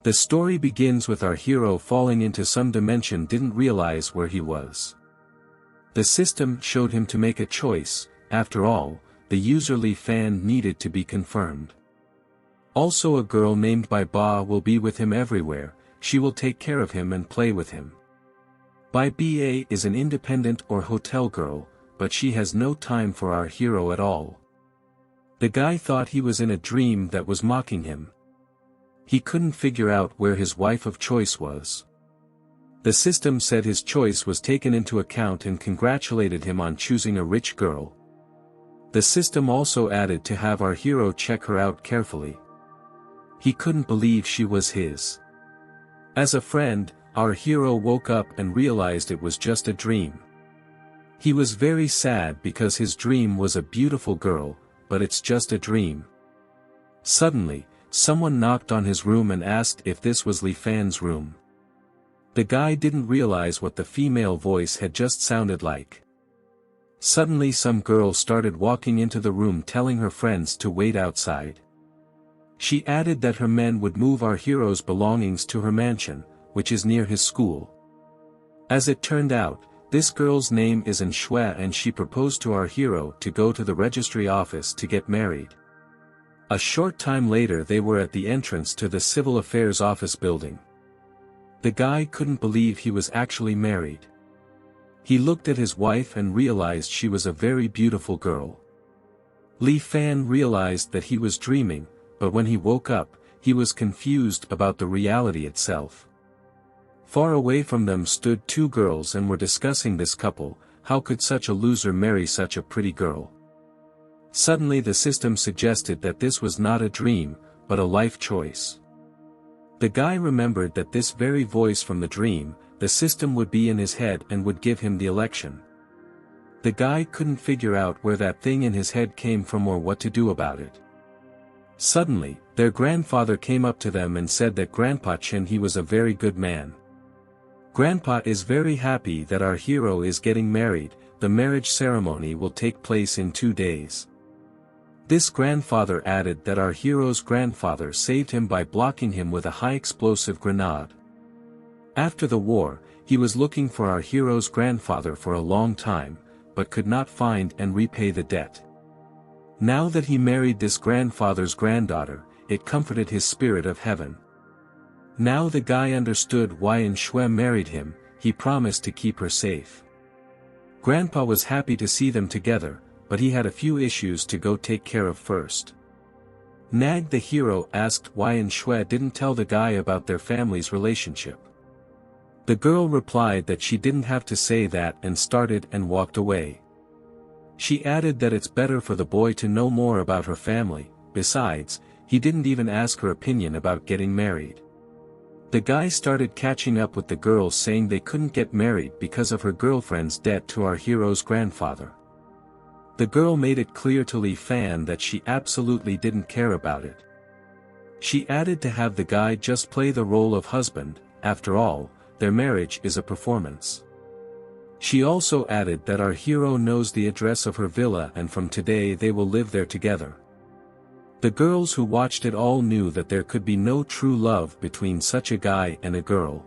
The story begins with our hero falling into some dimension, didn't realize where he was. The system showed him to make a choice. After all, the user fan needed to be confirmed. Also, a girl named Ba will be with him everywhere. She will take care of him and play with him. Ba is an independent or hotel girl, but she has no time for our hero at all. The guy thought he was in a dream that was mocking him. He couldn't figure out where his wife of choice was. The system said his choice was taken into account and congratulated him on choosing a rich girl. The system also added to have our hero check her out carefully. He couldn't believe she was his. As a friend, our hero woke up and realized it was just a dream. He was very sad because his dream was a beautiful girl, but it's just a dream. Suddenly, someone knocked on his room and asked if this was Li Fan's room. The guy didn't realize what the female voice had just sounded like. Suddenly some girl started walking into the room telling her friends to wait outside. She added that her men would move our hero's belongings to her mansion, which is near his school. As it turned out, this girl's name is Shui and she proposed to our hero to go to the registry office to get married. A short time later they were at the entrance to the Civil Affairs Office building. The guy couldn't believe he was actually married. He looked at his wife and realized she was a very beautiful girl. Li Fan realized that he was dreaming, but when he woke up, he was confused about the reality itself. Far away from them stood two girls and were discussing this couple. How could such a loser marry such a pretty girl? Suddenly the system suggested that this was not a dream, but a life choice. The guy remembered that this very voice from the dream, the system would be in his head and would give him the election. The guy couldn't figure out where that thing in his head came from or what to do about it. Suddenly, their grandfather came up to them and said that Grandpa Chen he was a very good man. Grandpa is very happy that our hero is getting married. The marriage ceremony will take place in 2 days. This grandfather added that our hero's grandfather saved him by blocking him with a high-explosive grenade. After the war, he was looking for our hero's grandfather for a long time, but could not find and repay the debt. Now that he married this grandfather's granddaughter, it comforted his spirit of heaven. Now the guy understood why Shui married him. He promised to keep her safe. Grandpa was happy to see them together, but he had a few issues to go take care of first. Nag the hero asked why Shui didn't tell the guy about their family's relationship. The girl replied that she didn't have to say that and started and walked away. She added that it's better for the boy to know more about her family. Besides, he didn't even ask her opinion about getting married. The guy started catching up with the girls saying they couldn't get married because of her girlfriend's debt to our hero's grandfather. The girl made it clear to Li Fan that she absolutely didn't care about it. She added to have the guy just play the role of husband. After all, their marriage is a performance. She also added that our hero knows the address of her villa and from today they will live there together. The girls who watched it all knew that there could be no true love between such a guy and a girl.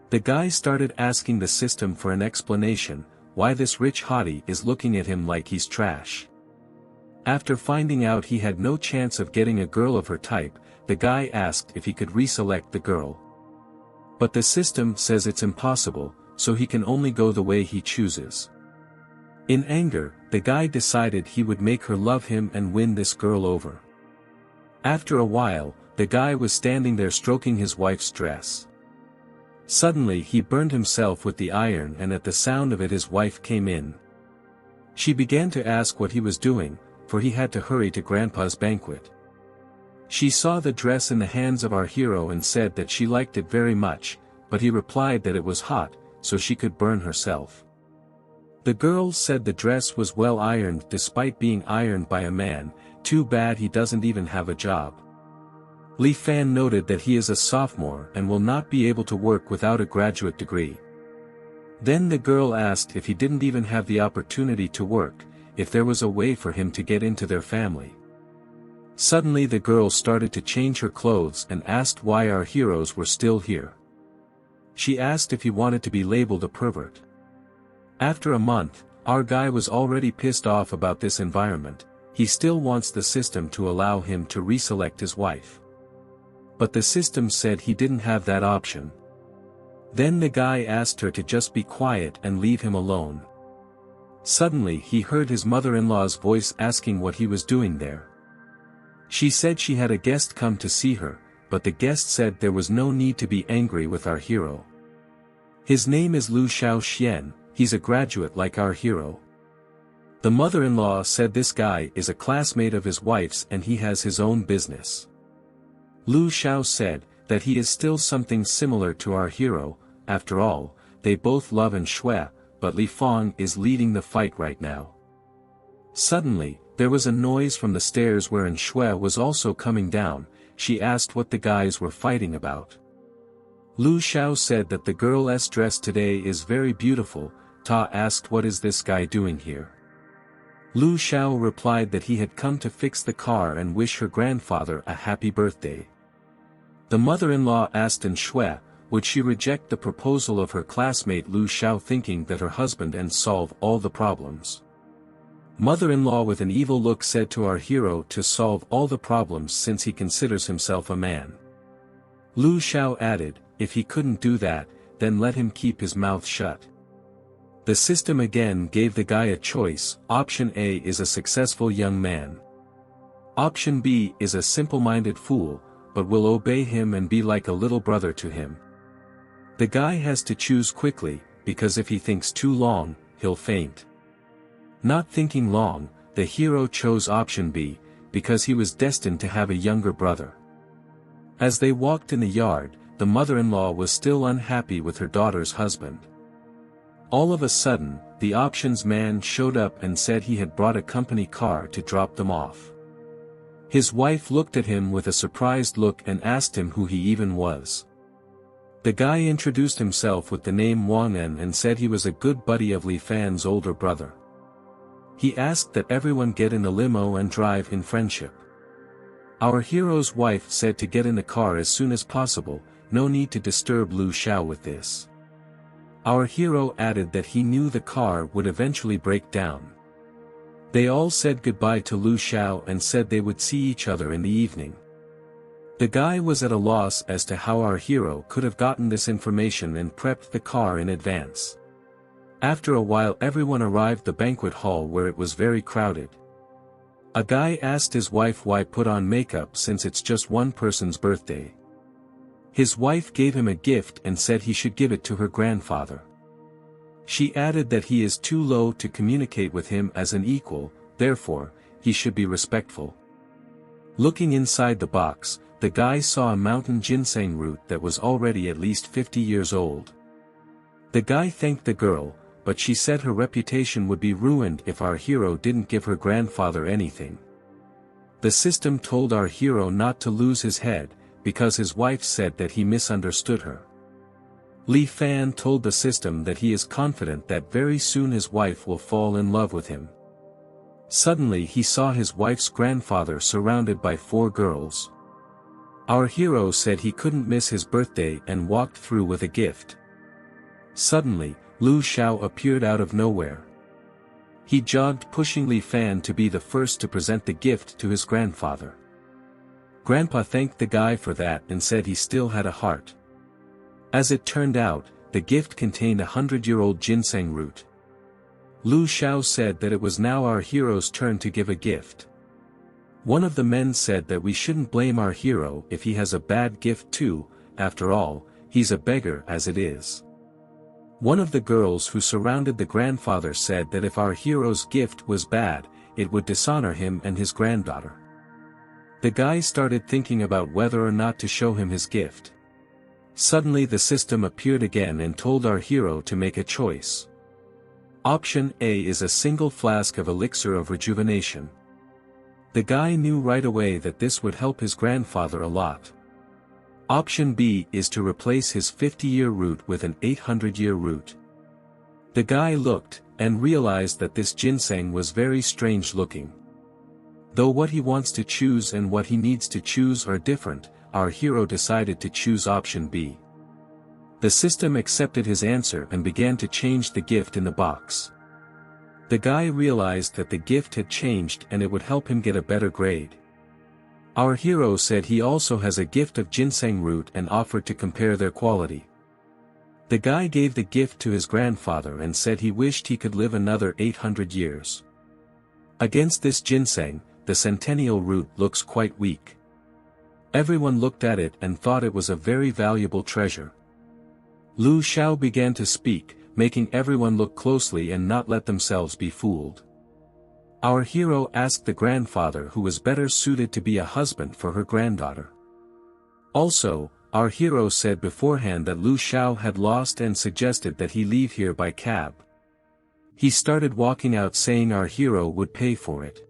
The guy started asking the system for an explanation, why this rich hottie is looking at him like he's trash. After finding out he had no chance of getting a girl of her type, the guy asked if he could reselect the girl. But the system says it's impossible, so he can only go the way he chooses. In anger, the guy decided he would make her love him and win this girl over. After a while, the guy was standing there stroking his wife's dress. Suddenly he burned himself with the iron and at the sound of it his wife came in. She began to ask what he was doing, for he had to hurry to Grandpa's banquet. She saw the dress in the hands of our hero and said that she liked it very much, but he replied that it was hot, so she could burn herself. The girl said the dress was well ironed despite being ironed by a man. Too bad he doesn't even have a job. Li Fan noted that he is a sophomore and will not be able to work without a graduate degree. Then the girl asked if he didn't even have the opportunity to work, if there was a way for him to get into their family. Suddenly the girl started to change her clothes and asked why our heroes were still here. She asked if he wanted to be labeled a pervert. After a month, our guy was already pissed off about this environment. He still wants the system to allow him to reselect his wife. But the system said he didn't have that option. Then the guy asked her to just be quiet and leave him alone. Suddenly he heard his mother-in-law's voice asking what he was doing there. She said she had a guest come to see her, but the guest said there was no need to be angry with our hero. His name is Lu Xiaoxian, he's a graduate like our hero. The mother-in-law said this guy is a classmate of his wife's and he has his own business. Lu Xiao said that he is still something similar to our hero. After all, they both love and Shui, but Li Fang is leading the fight right now. Suddenly, there was a noise from the stairs wherein Shui was also coming down. She asked what the guys were fighting about. Lu Xiao said that the girl's dress today is very beautiful. Ta asked what is this guy doing here. Lu Xiao replied that he had come to fix the car and wish her grandfather a happy birthday. The mother-in-law asked in Shui, would she reject the proposal of her classmate Lu Xiao, thinking that her husband and solve all the problems. Mother-in-law with an evil look said to our hero to solve all the problems since he considers himself a man. Lu Xiao added, if he couldn't do that, then let him keep his mouth shut. The system again gave the guy a choice. Option A is a successful young man. Option B is a simple-minded fool, but will obey him and be like a little brother to him. The guy has to choose quickly, because if he thinks too long, he'll faint. Not thinking long, the hero chose option B, because he was destined to have a younger brother. As they walked in the yard, the mother-in-law was still unhappy with her daughter's husband. All of a sudden, the options man showed up and said he had brought a company car to drop them off. His wife looked at him with a surprised look and asked him who he even was. The guy introduced himself with the name Wang En and said he was a good buddy of Li Fan's older brother. He asked that everyone get in the limo and drive in friendship. Our hero's wife said to get in the car as soon as possible, no need to disturb Lu Xiao with this. Our hero added that he knew the car would eventually break down. They all said goodbye to Lu Xiao and said they would see each other in the evening. The guy was at a loss as to how our hero could have gotten this information and prepped the car in advance. After a while everyone arrived at the banquet hall where it was very crowded. A guy asked his wife why put on makeup since it's just one person's birthday. His wife gave him a gift and said he should give it to her grandfather. She added that he is too low to communicate with him as an equal, therefore, he should be respectful. Looking inside the box, the guy saw a mountain ginseng root that was already at least 50 years old. The guy thanked the girl, but she said her reputation would be ruined if our hero didn't give her grandfather anything. The system told our hero not to lose his head, because his wife said that he misunderstood her. Li Fan told the system that he is confident that very soon his wife will fall in love with him. Suddenly he saw his wife's grandfather surrounded by 4 girls. Our hero said he couldn't miss his birthday and walked through with a gift. Suddenly, Lu Xiao appeared out of nowhere. He jogged pushing Li Fan to be the first to present the gift to his grandfather. Grandpa thanked the guy for that and said he still had a heart. As it turned out, the gift contained a 100-year-old ginseng root. Lu Xiao said that it was now our hero's turn to give a gift. One of the men said that we shouldn't blame our hero if he has a bad gift too, after all, he's a beggar as it is. One of the girls who surrounded the grandfather said that if our hero's gift was bad, it would dishonor him and his granddaughter. The guy started thinking about whether or not to show him his gift. Suddenly the system appeared again and told our hero to make a choice. Option A is a single flask of elixir of rejuvenation. The guy knew right away that this would help his grandfather a lot. Option B is to replace his 50-year root with an 800-year root. The guy looked, and realized that this ginseng was very strange looking. Though what he wants to choose and what he needs to choose are different, our hero decided to choose option B. The system accepted his answer and began to change the gift in the box. The guy realized that the gift had changed and it would help him get a better grade. Our hero said he also has a gift of ginseng root and offered to compare their quality. The guy gave the gift to his grandfather and said he wished he could live another 800 years. Against this ginseng, the centennial root looks quite weak. Everyone looked at it and thought it was a very valuable treasure. Lu Xiao began to speak, making everyone look closely and not let themselves be fooled. Our hero asked the grandfather who was better suited to be a husband for her granddaughter. Also, our hero said beforehand that Lu Xiao had lost and suggested that he leave here by cab. He started walking out saying our hero would pay for it.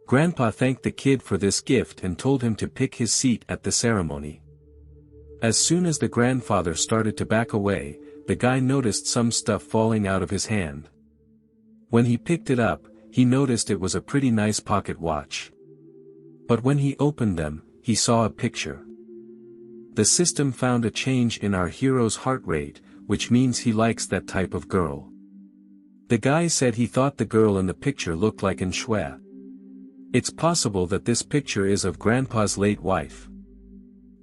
Grandpa thanked the kid for this gift and told him to pick his seat at the ceremony. As soon as the grandfather started to back away, the guy noticed some stuff falling out of his hand. When he picked it up, he noticed it was a pretty nice pocket watch. But when he opened them, he saw a picture. The system found a change in our hero's heart rate, which means he likes that type of girl. The guy said he thought the girl in the picture looked like An Shui. It's possible that this picture is of Grandpa's late wife.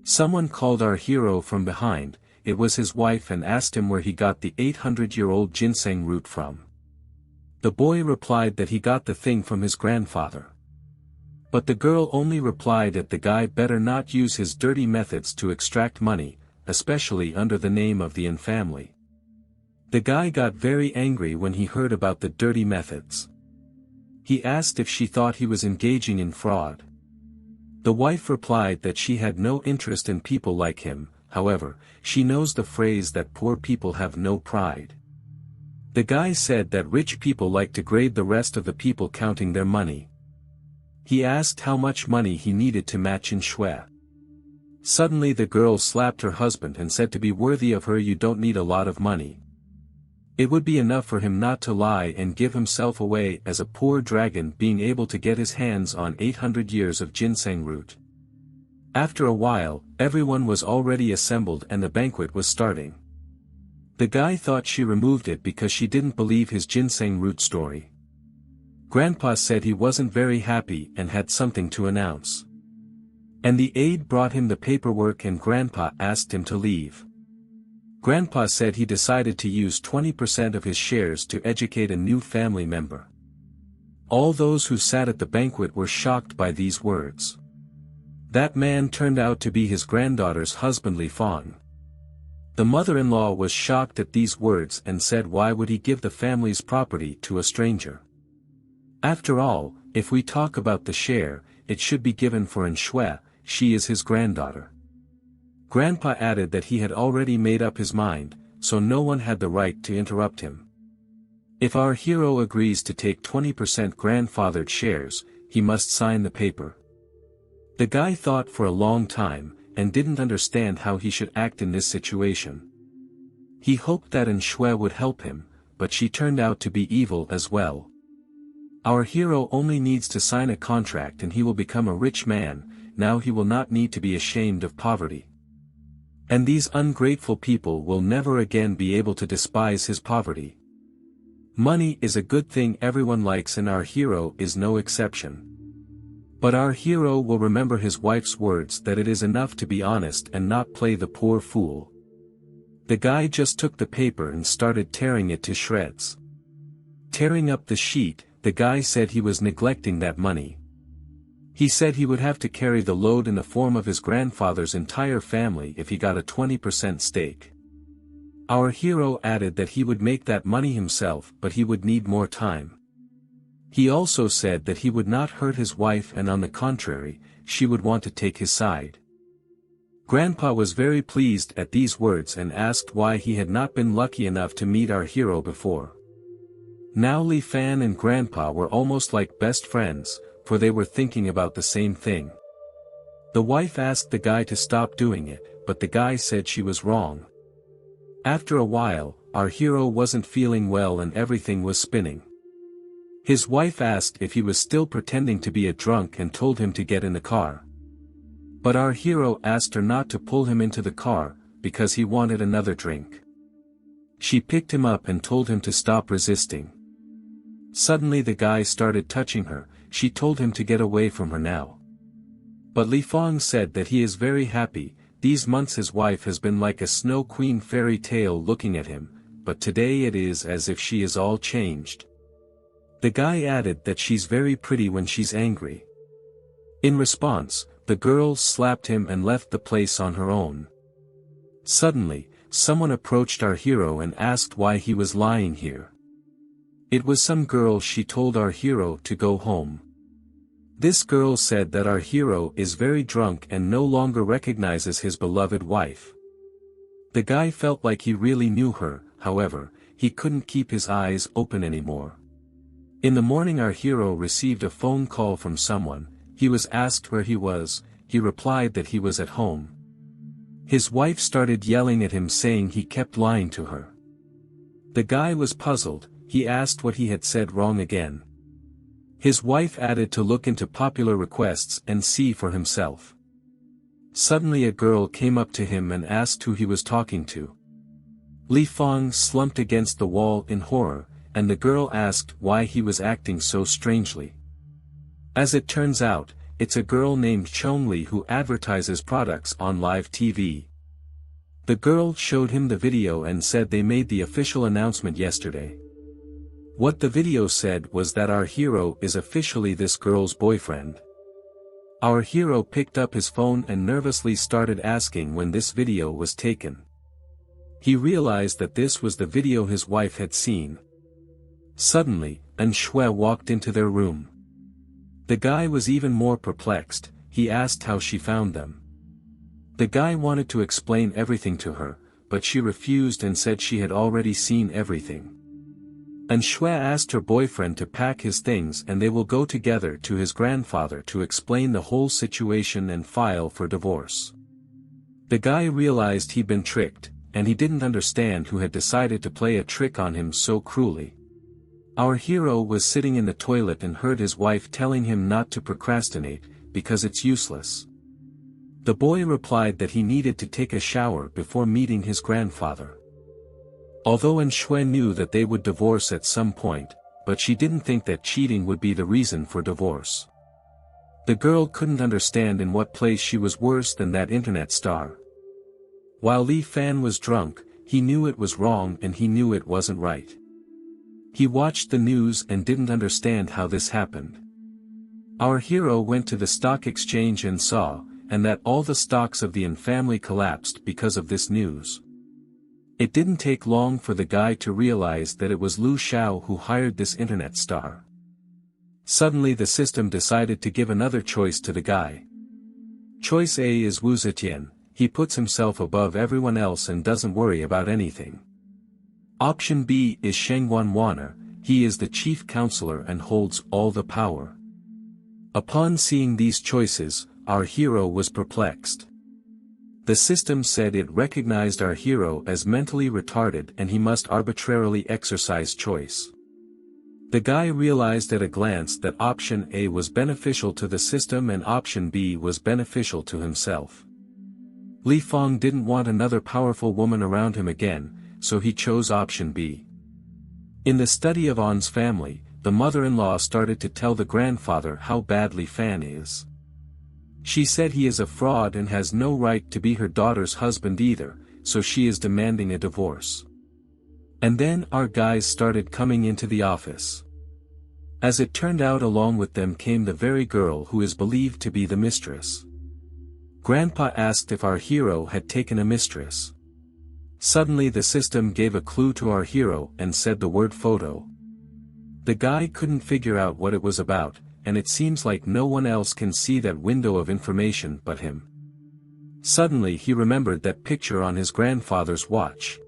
Someone called our hero from behind. It was his wife, and asked him where he got the 800-year-old ginseng root from. The boy replied that he got the thing from his grandfather. But the girl only replied that the guy better not use his dirty methods to extract money, especially under the name of the An family. The guy got very angry when he heard about the dirty methods. He asked if she thought he was engaging in fraud. The wife replied that she had no interest in people like him. However, she knows the phrase that poor people have no pride. The guy said that rich people like to grade the rest of the people counting their money. He asked how much money he needed to match An Shui. Suddenly the girl slapped her husband and said to be worthy of her you don't need a lot of money. It would be enough for him not to lie and give himself away as a poor dragon being able to get his hands on 800 years of ginseng root. After a while, everyone was already assembled and the banquet was starting. The guy thought she removed it because she didn't believe his ginseng root story. Grandpa said he wasn't very happy and had something to announce. And the aide brought him the paperwork and Grandpa asked him to leave. Grandpa said he decided to use 20% of his shares to educate a new family member. All those who sat at the banquet were shocked by these words. That man turned out to be his granddaughter's husband Li Fang. The mother-in-law was shocked at these words and said why would he give the family's property to a stranger? After all, if we talk about the share, it should be given for An Shui, she is his granddaughter. Grandpa added that he had already made up his mind, so no one had the right to interrupt him. If our hero agrees to take 20% grandfathered shares, he must sign the paper. The guy thought for a long time, and didn't understand how he should act in this situation. He hoped that An Shui would help him, but she turned out to be evil as well. Our hero only needs to sign a contract and he will become a rich man. Now he will not need to be ashamed of poverty. And these ungrateful people will never again be able to despise his poverty. Money is a good thing everyone likes and our hero is no exception. But our hero will remember his wife's words that it is enough to be honest and not play the poor fool. The guy just took the paper and started tearing it to shreds. Tearing up the sheet, the guy said he was neglecting that money. He said he would have to carry the load in the form of his grandfather's entire family if he got a 20% stake. Our hero added that he would make that money himself but he would need more time. He also said that he would not hurt his wife and on the contrary, she would want to take his side. Grandpa was very pleased at these words and asked why he had not been lucky enough to meet our hero before. Now Li Fan and Grandpa were almost like best friends, for they were thinking about the same thing. The wife asked the guy to stop doing it, but the guy said she was wrong. After a while, our hero wasn't feeling well and everything was spinning. His wife asked if he was still pretending to be a drunk and told him to get in the car. But our hero asked her not to pull him into the car, because he wanted another drink. She picked him up and told him to stop resisting. Suddenly the guy started touching her. She told him to get away from her now. But Li Fong said that he is very happy. These months his wife has been like a snow queen fairy tale looking at him, but today it is as if she is all changed. The guy added that she's very pretty when she's angry. In response, the girl slapped him and left the place on her own. Suddenly, someone approached our hero and asked why he was lying here. It was some girl. She told our hero to go home. This girl said that our hero is very drunk and no longer recognizes his beloved wife. The guy felt like he really knew her, however, he couldn't keep his eyes open anymore. In the morning our hero received a phone call from someone. He was asked where he was. He replied that he was at home. His wife started yelling at him saying he kept lying to her. The guy was puzzled. He asked what he had said wrong again. His wife added to look into popular requests and see for himself. Suddenly a girl came up to him and asked who he was talking to. Li Fong slumped against the wall in horror, and the girl asked why he was acting so strangely. As it turns out, it's a girl named Chong-li who advertises products on live TV. The girl showed him the video and said they made the official announcement yesterday. What the video said was that our hero is officially this girl's boyfriend. Our hero picked up his phone and nervously started asking when this video was taken. He realized that this was the video his wife had seen. Suddenly, An Shui walked into their room. The guy was even more perplexed. He asked how she found them. The guy wanted to explain everything to her, but she refused and said she had already seen everything. An Shui asked her boyfriend to pack his things and they will go together to his grandfather to explain the whole situation and file for divorce. The guy realized he'd been tricked, and he didn't understand who had decided to play a trick on him so cruelly. Our hero was sitting in the toilet and heard his wife telling him not to procrastinate, because it's useless. The boy replied that he needed to take a shower before meeting his grandfather. Although An Shui knew that they would divorce at some point, but she didn't think that cheating would be the reason for divorce. The girl couldn't understand in what place she was worse than that internet star. While Li Fan was drunk, he knew it was wrong and he knew it wasn't right. He watched the news and didn't understand how this happened. Our hero went to the stock exchange and saw, and that all the stocks of the An family collapsed because of this news. It didn't take long for the guy to realize that it was Lu Xiao who hired this internet star. Suddenly the system decided to give another choice to the guy. Choice A is Wu Zetian. He puts himself above everyone else and doesn't worry about anything. Option B is Sheng Wanwaner. He is the chief counselor and holds all the power. Upon seeing these choices, our hero was perplexed. The system said it recognized our hero as mentally retarded and he must arbitrarily exercise choice. The guy realized at a glance that option A was beneficial to the system and option B was beneficial to himself. Li Fong didn't want another powerful woman around him again, so he chose option B. In the study of An's family, the mother-in-law started to tell the grandfather how bad Li Fan is. She said he is a fraud and has no right to be her daughter's husband either, so she is demanding a divorce. And then our guys started coming into the office. As it turned out, along with them came the very girl who is believed to be the mistress. Grandpa asked if our hero had taken a mistress. Suddenly the system gave a clue to our hero and said the word photo. The guy couldn't figure out what it was about, and it seems like no one else can see that window of information but him. Suddenly he remembered that picture on his grandfather's watch.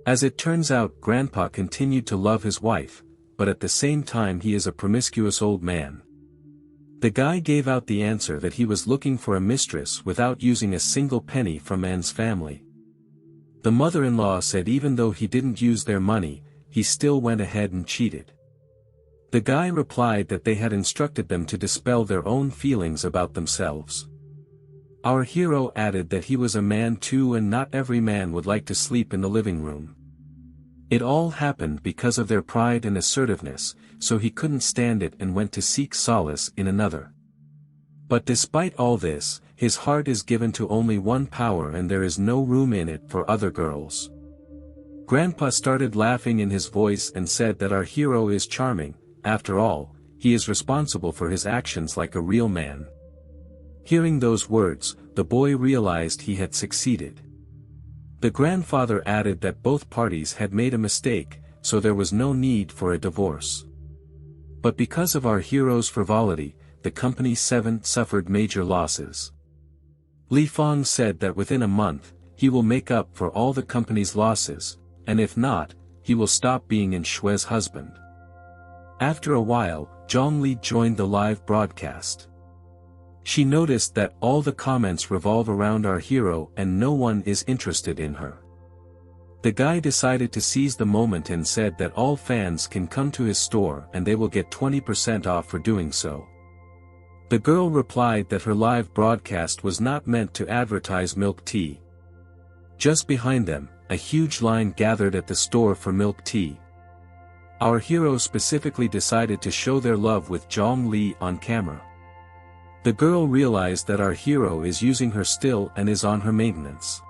As it turns out, Grandpa continued to love his wife, but at the same time he is a promiscuous old man. The guy gave out the answer that he was looking for a mistress without using a single penny from An's family. The mother-in-law said even though he didn't use their money, he still went ahead and cheated. The guy replied that they had instructed them to dispel their own feelings about themselves. Our hero added that he was a man too and not every man would like to sleep in the living room. It all happened because of their pride and assertiveness, so he couldn't stand it and went to seek solace in another. But despite all this, his heart is given to only one power and there is no room in it for other girls. Grandpa started laughing in his voice and said that our hero is charming. After all, he is responsible for his actions like a real man. Hearing those words, the boy realized he had succeeded. The grandfather added that both parties had made a mistake, so there was no need for a divorce. But because of our hero's frivolity, the Company 7 suffered major losses. Li Fong said that within a month, he will make up for all the company's losses, and if not, he will stop being in Shue's husband. After a while, Zhongli joined the live broadcast. She noticed that all the comments revolve around our hero and no one is interested in her. The guy decided to seize the moment and said that all fans can come to his store and they will get 20% off for doing so. The girl replied that her live broadcast was not meant to advertise milk tea. Just behind them, a huge line gathered at the store for milk tea. Our hero specifically decided to show their love with Zhong Li on camera. The girl realized that our hero is using her still and is on her maintenance.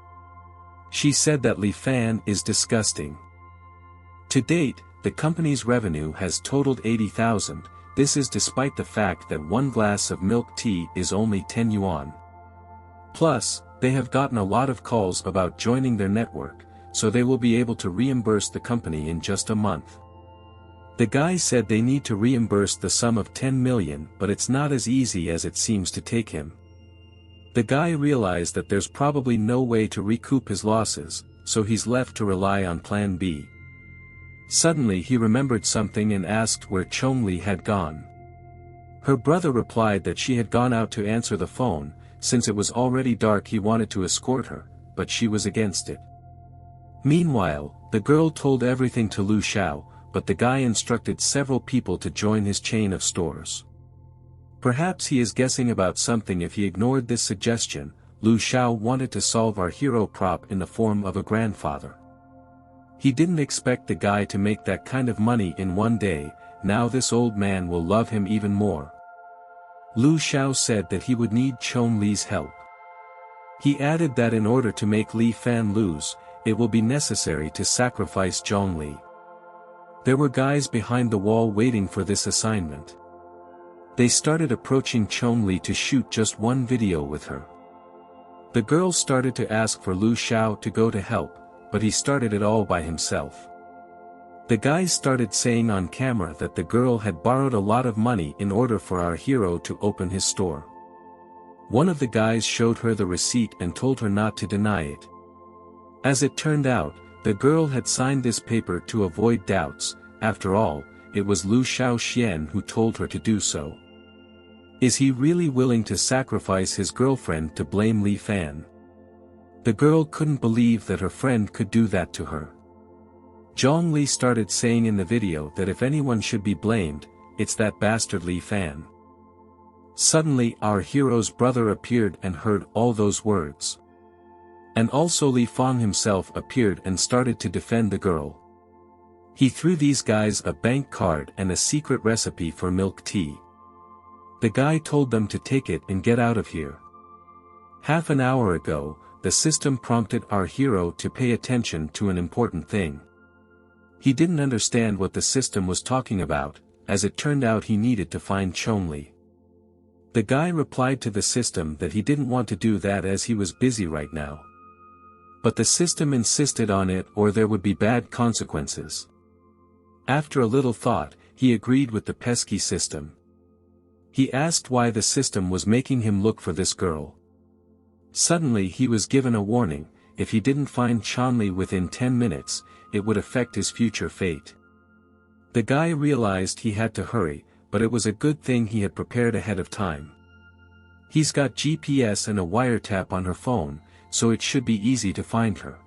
She said that Li Fan is disgusting. To date, the company's revenue has totaled 80,000, this is despite the fact that one glass of milk tea is only 10 yuan. Plus, they have gotten a lot of calls about joining their network, so they will be able to reimburse the company in just a month. The guy said they need to reimburse the sum of 10 million, but it's not as easy as it seems to take him. The guy realized that there's probably no way to recoup his losses, so he's left to rely on plan B. Suddenly he remembered something and asked where Chongli had gone. Her brother replied that she had gone out to answer the phone, since it was already dark he wanted to escort her, but she was against it. Meanwhile, the girl told everything to Lu Xiao, but the guy instructed several people to join his chain of stores. Perhaps he is guessing about something if he ignored this suggestion. Lu Xiao wanted to solve our hero prop in the form of a grandfather. He didn't expect the guy to make that kind of money in one day, now this old man will love him even more. Lu Xiao said that he would need Chong Li's help. He added that in order to make Li Fan lose, it will be necessary to sacrifice Zhong Li. There were guys behind the wall waiting for this assignment. They started approaching Chong Li to shoot just one video with her. The girl started to ask for Lu Xiao to go to help, but he started it all by himself. The guys started saying on camera that the girl had borrowed a lot of money in order for our hero to open his store. One of the guys showed her the receipt and told her not to deny it. As it turned out, the girl had signed this paper to avoid doubts. After all, it was Lu Xiaoxian who told her to do so. Is he really willing to sacrifice his girlfriend to blame Li Fan? The girl couldn't believe that her friend could do that to her. Zhong Li started saying in the video that if anyone should be blamed, it's that bastard Li Fan. Suddenly our hero's brother appeared and heard all those words. And also Li Fong himself appeared and started to defend the girl. He threw these guys a bank card and a secret recipe for milk tea. The guy told them to take it and get out of here. Half an hour ago, the system prompted our hero to pay attention to an important thing. He didn't understand what the system was talking about, as it turned out he needed to find Chongli. The guy replied to the system that he didn't want to do that as he was busy right now. But the system insisted on it or there would be bad consequences. After a little thought, he agreed with the pesky system. He asked why the system was making him look for this girl. Suddenly he was given a warning, if he didn't find Chonli within 10 minutes, it would affect his future fate. The guy realized he had to hurry, but it was a good thing he had prepared ahead of time. He's got GPS and a wiretap on her phone, so it should be easy to find her.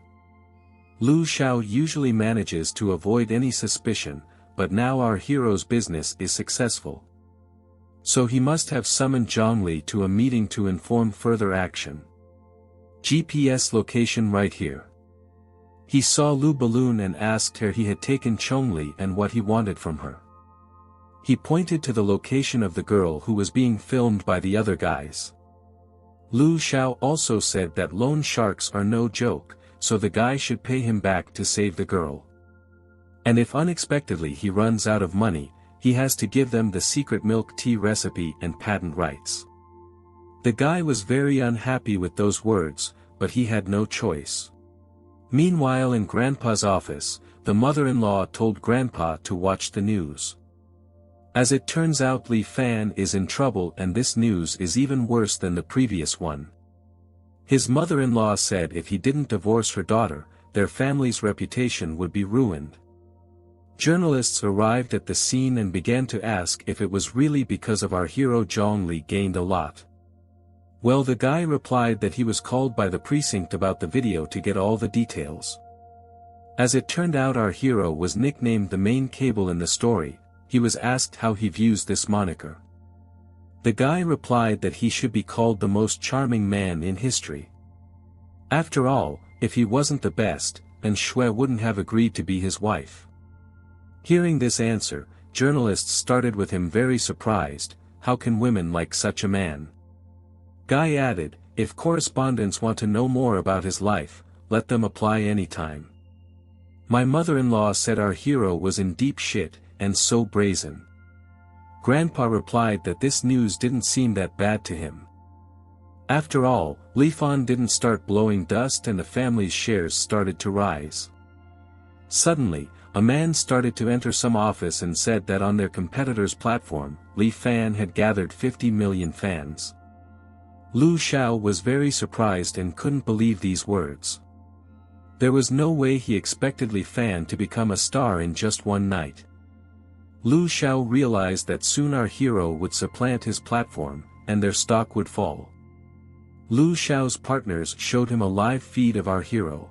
Lu Xiao usually manages to avoid any suspicion, but now our hero's business is successful. So he must have summoned Zhongli to a meeting to inform further action. GPS location right here. He saw Lu Balloon and asked her he had taken Zhongli and what he wanted from her. He pointed to the location of the girl who was being filmed by the other guys. Lu Xiao also said that loan sharks are no joke, so the guy should pay him back to save the girl. And if unexpectedly he runs out of money, he has to give them the secret milk tea recipe and patent rights. The guy was very unhappy with those words, but he had no choice. Meanwhile in Grandpa's office, the mother-in-law told Grandpa to watch the news. As it turns out, Li Fan is in trouble and this news is even worse than the previous one. His mother-in-law said if he didn't divorce her daughter, their family's reputation would be ruined. Journalists arrived at the scene and began to ask if it was really because of our hero Zhongli gained a lot. Well, the guy replied that he was called by the precinct about the video to get all the details. As it turned out, our hero was nicknamed the main cable in the story. He was asked how he views this moniker. The guy replied that he should be called the most charming man in history. After all, if he wasn't the best, then Shui wouldn't have agreed to be his wife. Hearing this answer, journalists started with him very surprised. How can women like such a man? Guy added, if correspondents want to know more about his life, let them apply anytime. My mother-in-law said our hero was in deep shit, and so brazen. Grandpa replied that this news didn't seem that bad to him. After all, Li Fan didn't start blowing dust and the family's shares started to rise. Suddenly, a man started to enter some office and said that on their competitor's platform, Li Fan had gathered 50 million fans. Lu Xiao was very surprised and couldn't believe these words. There was no way he expected Li Fan to become a star in just one night. Lu Xiao realized that soon our hero would supplant his platform, and their stock would fall. Lu Xiao's partners showed him a live feed of our hero.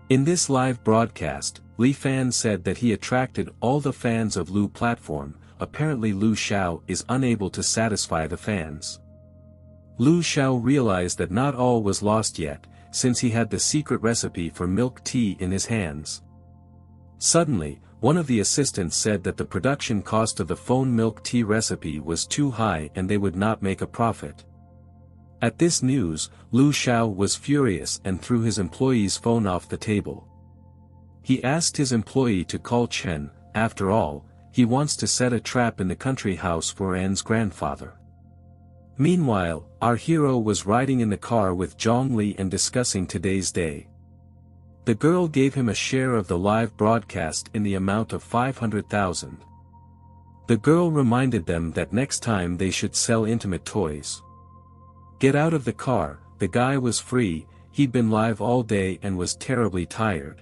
In this live broadcast, Li Fan said that he attracted all the fans of Lu platform. Apparently Lu Xiao is unable to satisfy the fans. Lu Xiao realized that not all was lost yet, since he had the secret recipe for milk tea in his hands. Suddenly, one of the assistants said that the production cost of the phone milk tea recipe was too high and they would not make a profit. At this news, Lu Xiao was furious and threw his employee's phone off the table. He asked his employee to call Chen. After all, he wants to set a trap in the country house for Anne's grandfather. Meanwhile, our hero was riding in the car with Zhongli and discussing today's day. The girl gave him a share of the live broadcast in the amount of 500,000. The girl reminded them that next time they should sell intimate toys. Get out of the car. The guy was free, he'd been live all day and was terribly tired.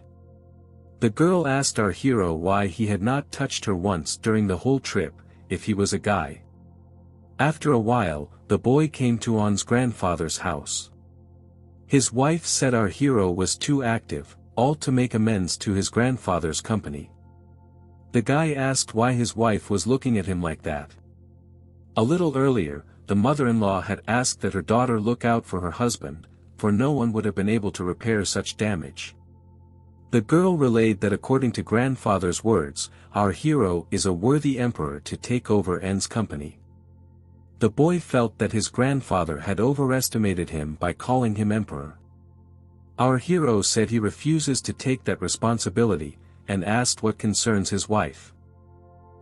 The girl asked our hero why he had not touched her once during the whole trip, if he was a guy. After a while, the boy came to An's grandfather's house. His wife said our hero was too active, all to make amends to his grandfather's company. The guy asked why his wife was looking at him like that. A little earlier, the mother-in-law had asked that her daughter look out for her husband, for no one would have been able to repair such damage. The girl relayed that according to grandfather's words, our hero is a worthy emperor to take over N's company. The boy felt that his grandfather had overestimated him by calling him emperor. Our hero said he refuses to take that responsibility, and asked what concerns his wife.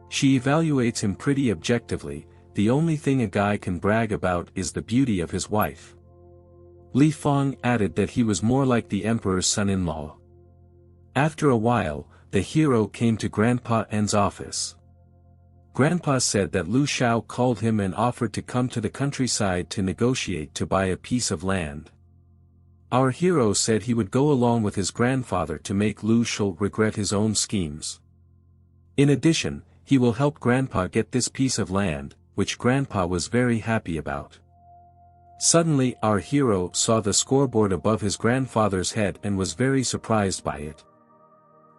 She evaluates him pretty objectively. The only thing a guy can brag about is the beauty of his wife. Li Fang added that he was more like the emperor's son-in-law. After a while, the hero came to Grandpa N's office. Grandpa said that Lu Xiao called him and offered to come to the countryside to negotiate to buy a piece of land. Our hero said he would go along with his grandfather to make Lu Xiao regret his own schemes. In addition, he will help Grandpa get this piece of land, which Grandpa was very happy about. Suddenly our hero saw the scoreboard above his grandfather's head and was very surprised by it.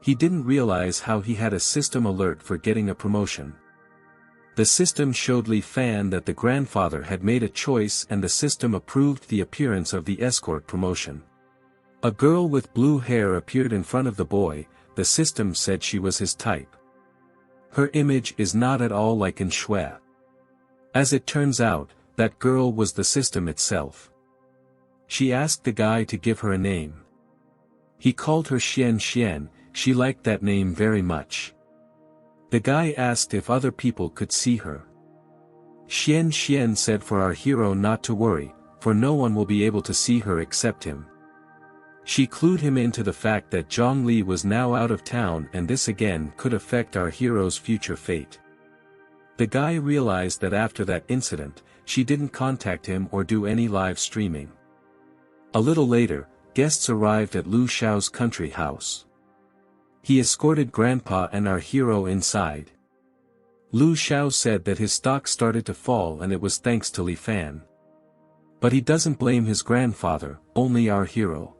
He didn't realize how he had a system alert for getting a promotion. The system showed Li Fan that the grandfather had made a choice and the system approved the appearance of the escort promotion. A girl with blue hair appeared in front of the boy. The system said she was his type. Her image is not at all like in Shui. As it turns out, that girl was the system itself. She asked the guy to give her a name. He called her Xian Xian. She liked that name very much. The guy asked if other people could see her. Xian Xian said for our hero not to worry, for no one will be able to see her except him. She clued him into the fact that Zhang Li was now out of town and this again could affect our hero's future fate. The guy realized that after that incident, she didn't contact him or do any live streaming. A little later, guests arrived at Lu Xiao's country house. He escorted Grandpa and our hero inside. Lu Xiao said that his stock started to fall and it was thanks to Li Fan. But he doesn't blame his grandfather, only our hero.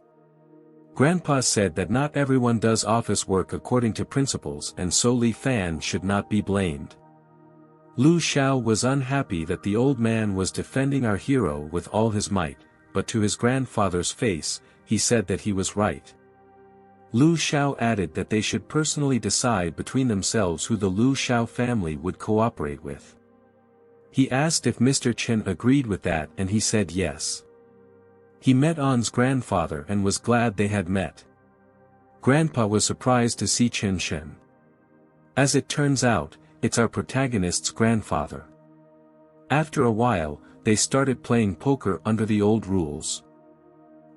Grandpa said that not everyone does office work according to principles and so Li Fan should not be blamed. Lu Xiao was unhappy that the old man was defending our hero with all his might, but to his grandfather's face, he said that he was right. Lu Xiao added that they should personally decide between themselves who the Lu Xiao family would cooperate with. He asked if Mr. Chen agreed with that and he said yes. He met An's grandfather and was glad they had met. Grandpa was surprised to see Chen Shen. As it turns out, it's our protagonist's grandfather. After a while, they started playing poker under the old rules.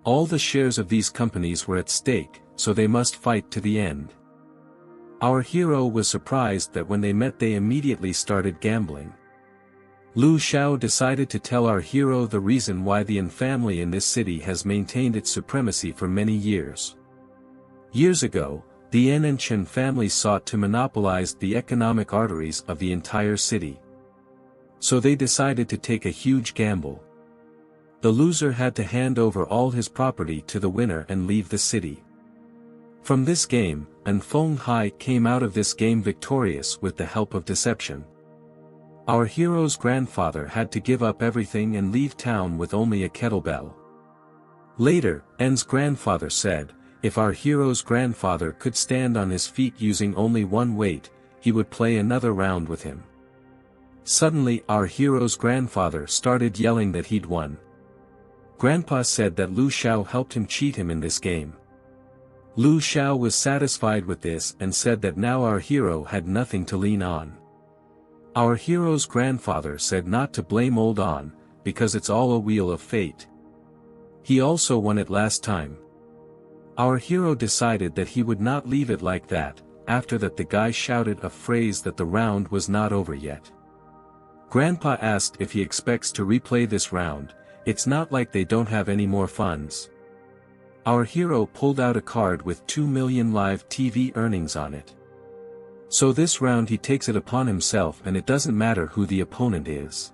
All the shares of these companies were at stake, so they must fight to the end. Our hero was surprised that when they met they immediately started gambling. Lu Xiao decided to tell our hero the reason why the An family in this city has maintained its supremacy for many years. Years ago, the An and Chen families sought to monopolize the economic arteries of the entire city. So they decided to take a huge gamble. The loser had to hand over all his property to the winner and leave the city. From this game, An Feng Hai came out of this game victorious with the help of deception. Our hero's grandfather had to give up everything and leave town with only a kettlebell. Later, An's grandfather said, if our hero's grandfather could stand on his feet using only one weight, he would play another round with him. Suddenly our hero's grandfather started yelling that he'd won. Grandpa said that Lu Xiao helped him cheat him in this game. Lu Xiao was satisfied with this and said that now our hero had nothing to lean on. Our hero's grandfather said not to blame old An, because it's all a wheel of fate. He also won it last time. Our hero decided that he would not leave it like that. After that the guy shouted a phrase that the round was not over yet. Grandpa asked if he expects to replay this round. It's not like they don't have any more funds. Our hero pulled out a card with 2 million live TV earnings on it. So this round he takes it upon himself and it doesn't matter who the opponent is.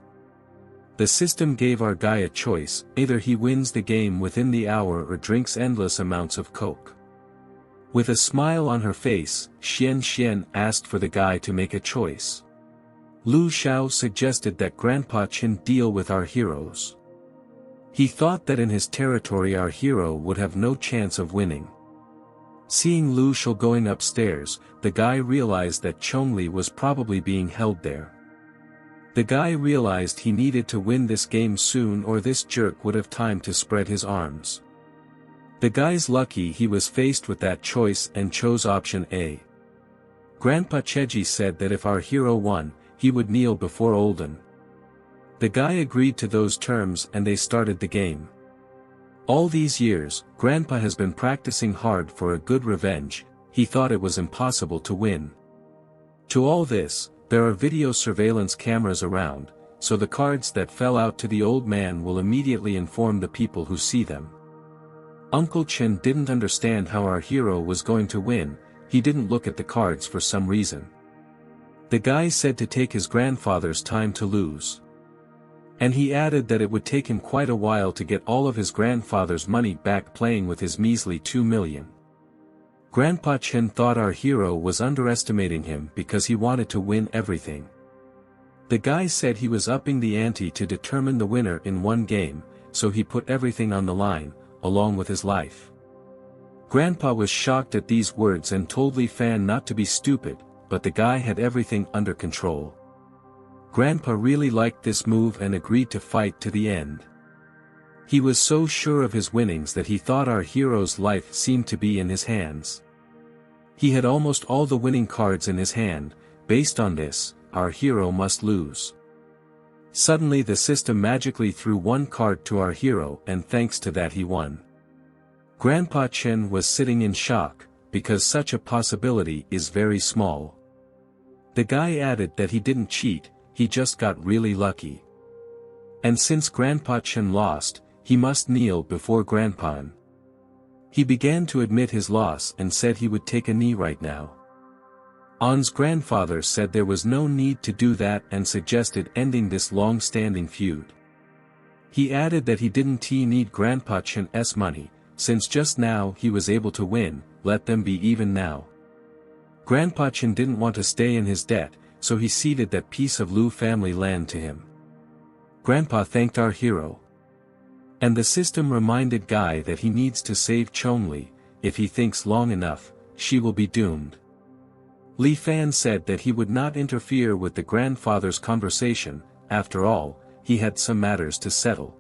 The system gave our guy a choice, either he wins the game within the hour or drinks endless amounts of coke. With a smile on her face, Xian Xian asked for the guy to make a choice. Lu Xiao suggested that Grandpa Chen deal with our heroes. He thought that in his territory our hero would have no chance of winning. Seeing Lu Xiao going upstairs, the guy realized that Chongli was probably being held there. The guy realized he needed to win this game soon or this jerk would have time to spread his arms. The guy's lucky he was faced with that choice and chose option A. Grandpa Cheji said that if our hero won, he would kneel before Olden. The guy agreed to those terms and they started the game. All these years, Grandpa has been practicing hard for a good revenge. He thought it was impossible to win. To all this, there are video surveillance cameras around, so the cards that fell out to the old man will immediately inform the people who see them. Uncle Chen didn't understand how our hero was going to win. He didn't look at the cards for some reason. The guy said to take his grandfather's time to lose. And he added that it would take him quite a while to get all of his grandfather's money back playing with his measly 2 million. Grandpa Chen thought our hero was underestimating him because he wanted to win everything. The guy said he was upping the ante to determine the winner in one game, so he put everything on the line, along with his life. Grandpa was shocked at these words and told Li Fan not to be stupid, but the guy had everything under control. Grandpa really liked this move and agreed to fight to the end. He was so sure of his winnings that he thought our hero's life seemed to be in his hands. He had almost all the winning cards in his hand. Based on this, our hero must lose. Suddenly the system magically threw one card to our hero, and thanks to that he won. Grandpa Chen was sitting in shock, because such a possibility is very small. The guy added that he didn't cheat, he just got really lucky. And since Grandpa Chen lost, he must kneel before Grandpa. He began to admit his loss and said he would take a knee right now. An's grandfather said there was no need to do that and suggested ending this long-standing feud. He added that he didn't need Grandpa Chen's money, since just now he was able to win, let them be even now. Grandpa Chen didn't want to stay in his debt, so he ceded that piece of Lu family land to him. Grandpa thanked our hero. And the system reminded Guy that he needs to save Chongli. If he thinks long enough, she will be doomed. Li Fan said that he would not interfere with the grandfather's conversation, after all, he had some matters to settle.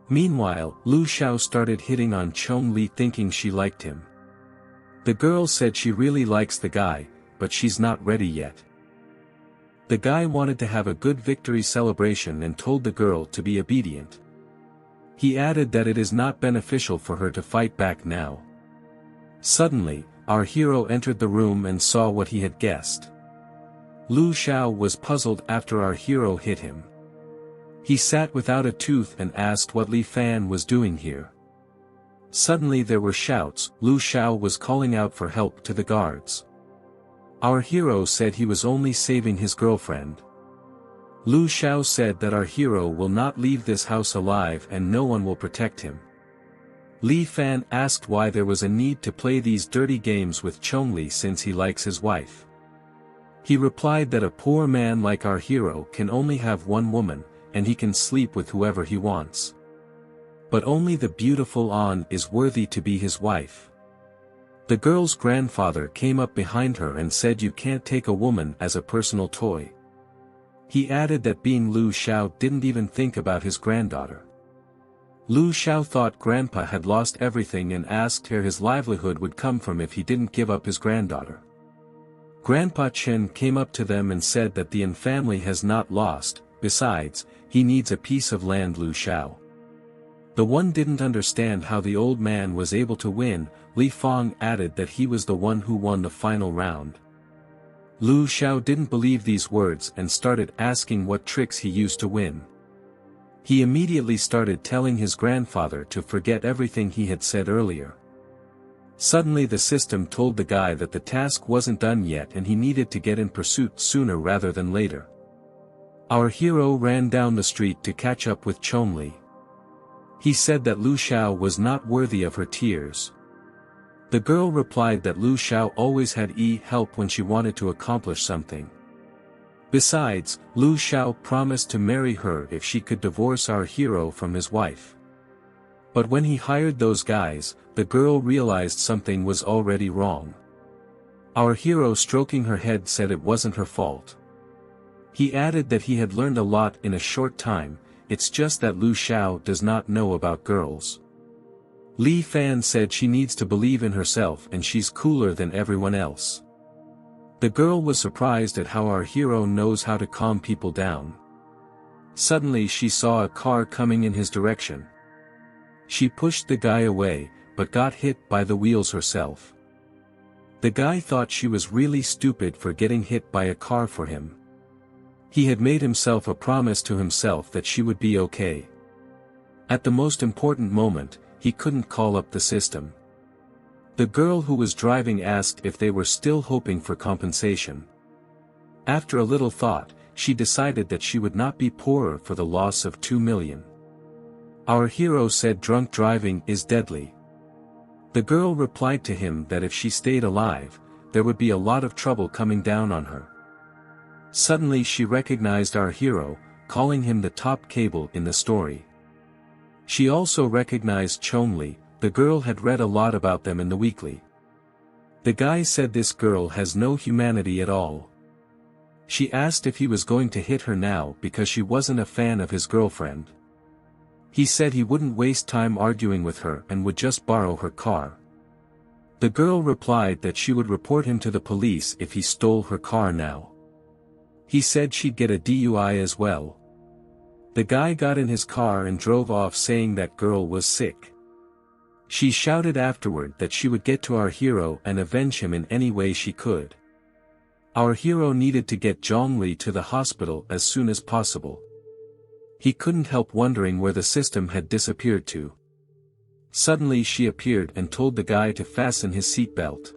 Meanwhile, Lu Xiao started hitting on Chongli thinking she liked him. The girl said she really likes the guy, but she's not ready yet. The guy wanted to have a good victory celebration and told the girl to be obedient. He added that it is not beneficial for her to fight back now. Suddenly, our hero entered the room and saw what he had guessed. Lu Xiao was puzzled after our hero hit him. He sat without a tooth and asked what Li Fan was doing here. Suddenly there were shouts. Lu Xiao was calling out for help to the guards. Our hero said he was only saving his girlfriend. Lu Xiao said that our hero will not leave this house alive and no one will protect him. Li Fan asked why there was a need to play these dirty games with Chongli since he likes his wife. He replied that a poor man like our hero can only have one woman, and he can sleep with whoever he wants. But only the beautiful An is worthy to be his wife. The girl's grandfather came up behind her and said you can't take a woman as a personal toy. He added that being Lu Xiao didn't even think about his granddaughter. Lu Xiao thought Grandpa had lost everything and asked where his livelihood would come from if he didn't give up his granddaughter. Grandpa Chen came up to them and said that the An family has not lost, besides, he needs a piece of land. Lu Xiao. The one didn't understand how the old man was able to win. Li Fang added that he was the one who won the final round. Lu Xiao didn't believe these words and started asking what tricks he used to win. He immediately started telling his grandfather to forget everything he had said earlier. Suddenly the system told the guy that the task wasn't done yet and he needed to get in pursuit sooner rather than later. Our hero ran down the street to catch up with Chongli. He said that Lu Xiao was not worthy of her tears. The girl replied that Lu Xiao always had help when she wanted to accomplish something. Besides, Lu Xiao promised to marry her if she could divorce our hero from his wife. But when he hired those guys, the girl realized something was already wrong. Our hero stroking her head said it wasn't her fault. He added that he had learned a lot in a short time, it's just that Lu Xiao does not know about girls. Li Fan said she needs to believe in herself and she's cooler than everyone else. The girl was surprised at how our hero knows how to calm people down. Suddenly she saw a car coming in his direction. She pushed the guy away, but got hit by the wheels herself. The guy thought she was really stupid for getting hit by a car for him. He had made himself a promise to himself that she would be okay. At the most important moment, he couldn't call up the system. The girl who was driving asked if they were still hoping for compensation. After a little thought, she decided that she would not be poorer for the loss of 2 million. Our hero said drunk driving is deadly. The girl replied to him that if she stayed alive, there would be a lot of trouble coming down on her. Suddenly she recognized our hero, calling him the top cable in the story. She also recognized Chonli. The girl had read a lot about them in the weekly. The guy said this girl has no humanity at all. She asked if he was going to hit her now because she wasn't a fan of his girlfriend. He said he wouldn't waste time arguing with her and would just borrow her car. The girl replied that she would report him to the police if he stole her car now. He said she'd get a DUI as well. The guy got in his car and drove off saying that girl was sick. She shouted afterward that she would get to our hero and avenge him in any way she could. Our hero needed to get Zhongli to the hospital as soon as possible. He couldn't help wondering where the system had disappeared to. Suddenly she appeared and told the guy to fasten his seatbelt.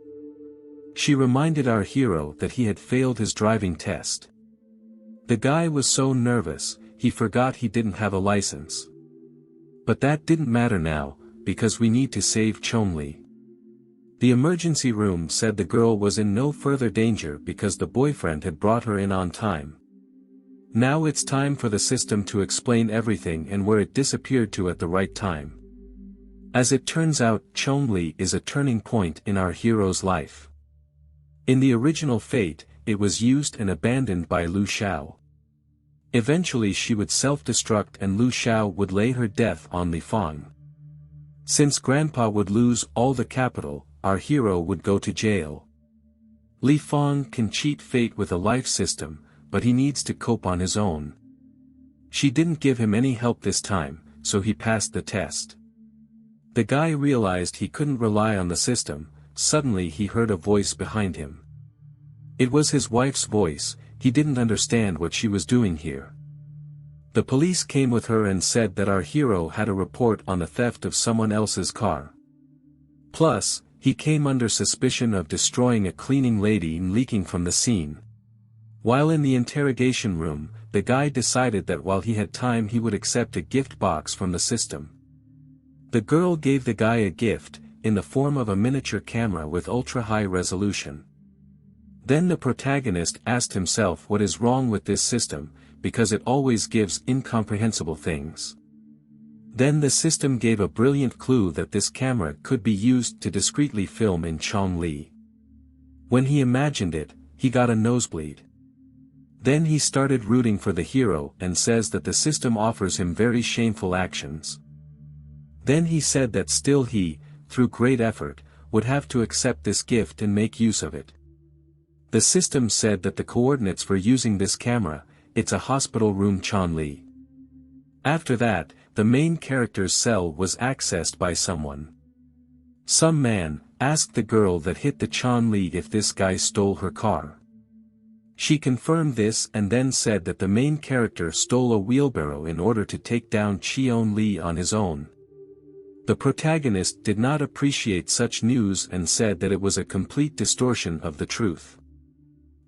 She reminded our hero that he had failed his driving test. The guy was so nervous, he forgot he didn't have a license. But that didn't matter now, because we need to save Chonli. The emergency room said the girl was in no further danger because the boyfriend had brought her in on time. Now it's time for the system to explain everything and where it disappeared to at the right time. As it turns out, Chonli is a turning point in our hero's life. In the original Fate, it was used and abandoned by Lu Xiao. Eventually she would self-destruct and Lu Xiao would lay her death on Li Fang. Since Grandpa would lose all the capital, our hero would go to jail. Li Fang can cheat fate with a life system, but he needs to cope on his own. She didn't give him any help this time, so he passed the test. The guy realized he couldn't rely on the system. Suddenly he heard a voice behind him. It was his wife's voice. He didn't understand what she was doing here. The police came with her and said that our hero had a report on the theft of someone else's car. Plus, he came under suspicion of destroying a cleaning lady and leaking from the scene. While in the interrogation room, the guy decided that while he had time he would accept a gift box from the system. The girl gave the guy a gift, in the form of a miniature camera with ultra-high resolution. Then the protagonist asked himself what is wrong with this system, because it always gives incomprehensible things. Then the system gave a brilliant clue that this camera could be used to discreetly film in Chongli. When he imagined it, he got a nosebleed. Then he started rooting for the hero and says that the system offers him very shameful actions. Then he said that still he, through great effort, would have to accept this gift and make use of it. The system said that the coordinates for using this camera, it's a hospital room Chonli. After that, the main character's cell was accessed by someone. Some man asked the girl that hit the Chonli if this guy stole her car. She confirmed this and then said that the main character stole a wheelbarrow in order to take down Cheon Li on his own. The protagonist did not appreciate such news and said that it was a complete distortion of the truth.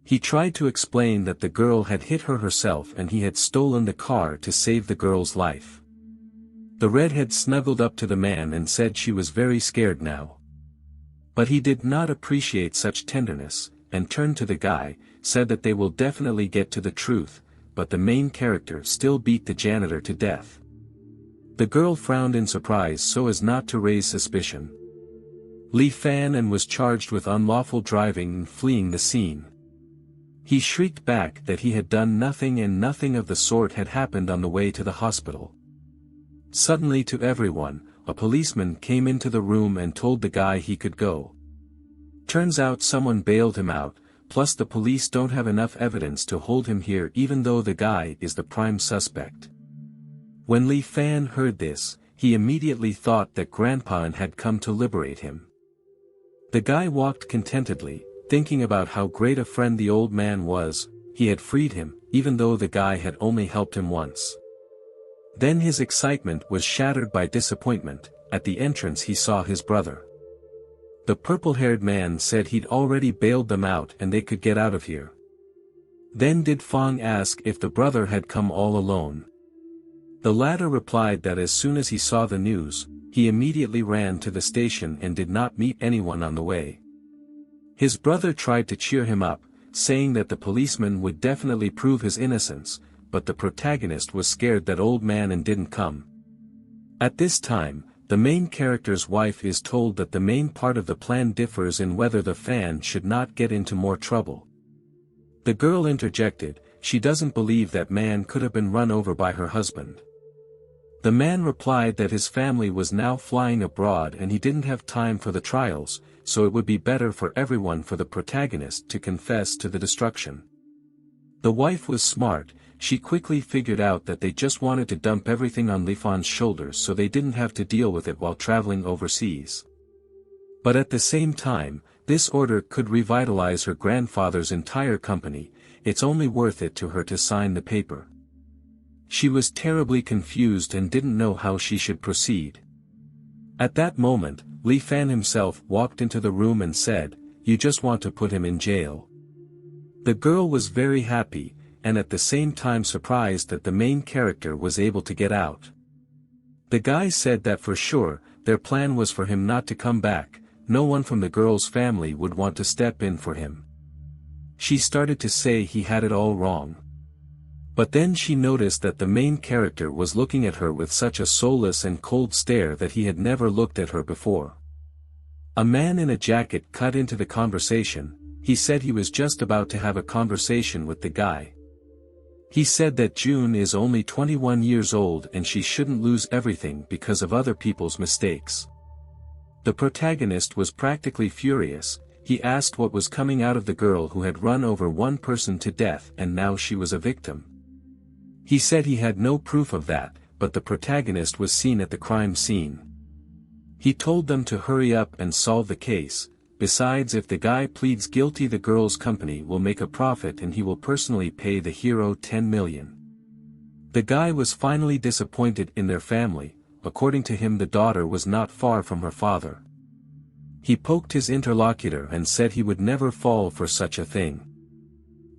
He tried to explain that the girl had hit her herself and he had stolen the car to save the girl's life. The redhead snuggled up to the man and said she was very scared now. But he did not appreciate such tenderness, and turned to the guy, said that they will definitely get to the truth, but the main character still beat the janitor to death. The girl frowned in surprise so as not to raise suspicion. Li Fan and was charged with unlawful driving and fleeing the scene. He shrieked back that he had done nothing and nothing of the sort had happened on the way to the hospital. Suddenly to everyone, a policeman came into the room and told the guy he could go. Turns out someone bailed him out, plus the police don't have enough evidence to hold him here even though the guy is the prime suspect. When Li Fan heard this, he immediately thought that Grandpa had come to liberate him. The guy walked contentedly, thinking about how great a friend the old man was. He had freed him, even though the guy had only helped him once. Then his excitement was shattered by disappointment. At the entrance he saw his brother. The purple-haired man said he'd already bailed them out and they could get out of here. Then did Fang ask if the brother had come all alone. The latter replied that as soon as he saw the news, he immediately ran to the station and did not meet anyone on the way. His brother tried to cheer him up, saying that the policeman would definitely prove his innocence, but the protagonist was scared that old man and didn't come. At this time, the main character's wife is told that the main part of the plan differs in whether the fan should not get into more trouble. The girl interjected, she doesn't believe that man could have been run over by her husband. The man replied that his family was now flying abroad and he didn't have time for the trials, so it would be better for everyone for the protagonist to confess to the destruction. The wife was smart, she quickly figured out that they just wanted to dump everything on Li Fan's shoulders so they didn't have to deal with it while traveling overseas. But at the same time, this order could revitalize her grandfather's entire company, it's only worth it to her to sign the paper. She was terribly confused and didn't know how she should proceed. At that moment, Li Fan himself walked into the room and said, "You just want to put him in jail." The girl was very happy, and at the same time surprised that the main character was able to get out. The guy said that for sure, their plan was for him not to come back, no one from the girl's family would want to step in for him. She started to say he had it all wrong. But then she noticed that the main character was looking at her with such a soulless and cold stare that he had never looked at her before. A man in a jacket cut into the conversation. He said he was just about to have a conversation with the guy. He said that June is only 21 years old and she shouldn't lose everything because of other people's mistakes. The protagonist was practically furious. He asked what was coming out of the girl who had run over one person to death and now she was a victim. He said he had no proof of that, but the protagonist was seen at the crime scene. He told them to hurry up and solve the case. Besides, if the guy pleads guilty, the girl's company will make a profit and he will personally pay the hero 10 million. The guy was finally disappointed in their family. According to him, the daughter was not far from her father. He poked his interlocutor and said he would never fall for such a thing.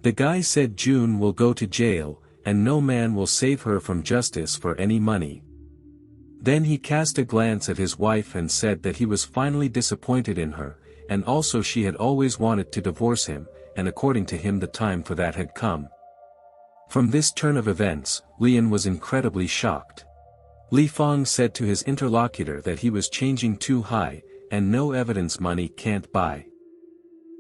The guy said June will go to jail, and no man will save her from justice for any money. Then he cast a glance at his wife and said that he was finally disappointed in her, and also she had always wanted to divorce him, and according to him the time for that had come. From this turn of events, Lian was incredibly shocked. Li Fang said to his interlocutor that he was changing too high, and no evidence money can't buy.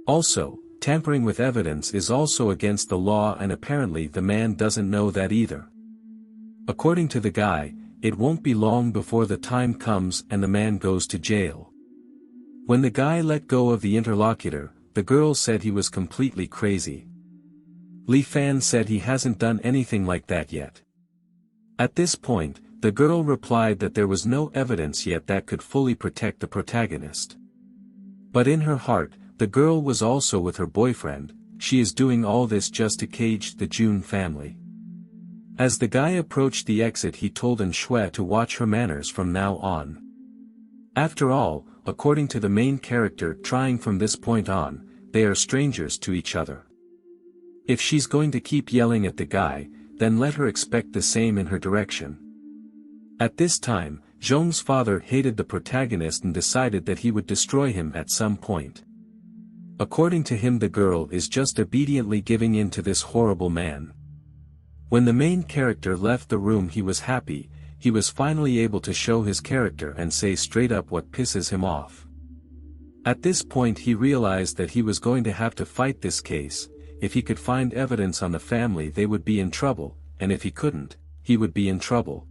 Also, tampering with evidence is also against the law and apparently the man doesn't know that either. According to the guy, it won't be long before the time comes and the man goes to jail. When the guy let go of the interlocutor, the girl said he was completely crazy. Li Fan said he hasn't done anything like that yet. At this point, the girl replied that there was no evidence yet that could fully protect the protagonist. But in her heart, the girl was also with her boyfriend. She is doing all this just to cage the June family. As the guy approached the exit, he told Shui to watch her manners from now on. After all, according to the main character, trying from this point on, they are strangers to each other. If she's going to keep yelling at the guy, then let her expect the same in her direction. At this time, Zhong's father hated the protagonist and decided that he would destroy him at some point. According to him, the girl is just obediently giving in to this horrible man. When the main character left the room, he was happy. He was finally able to show his character and say straight up what pisses him off. At this point he realized that he was going to have to fight this case. If he could find evidence on the family, they would be in trouble, and if he couldn't, he would be in trouble.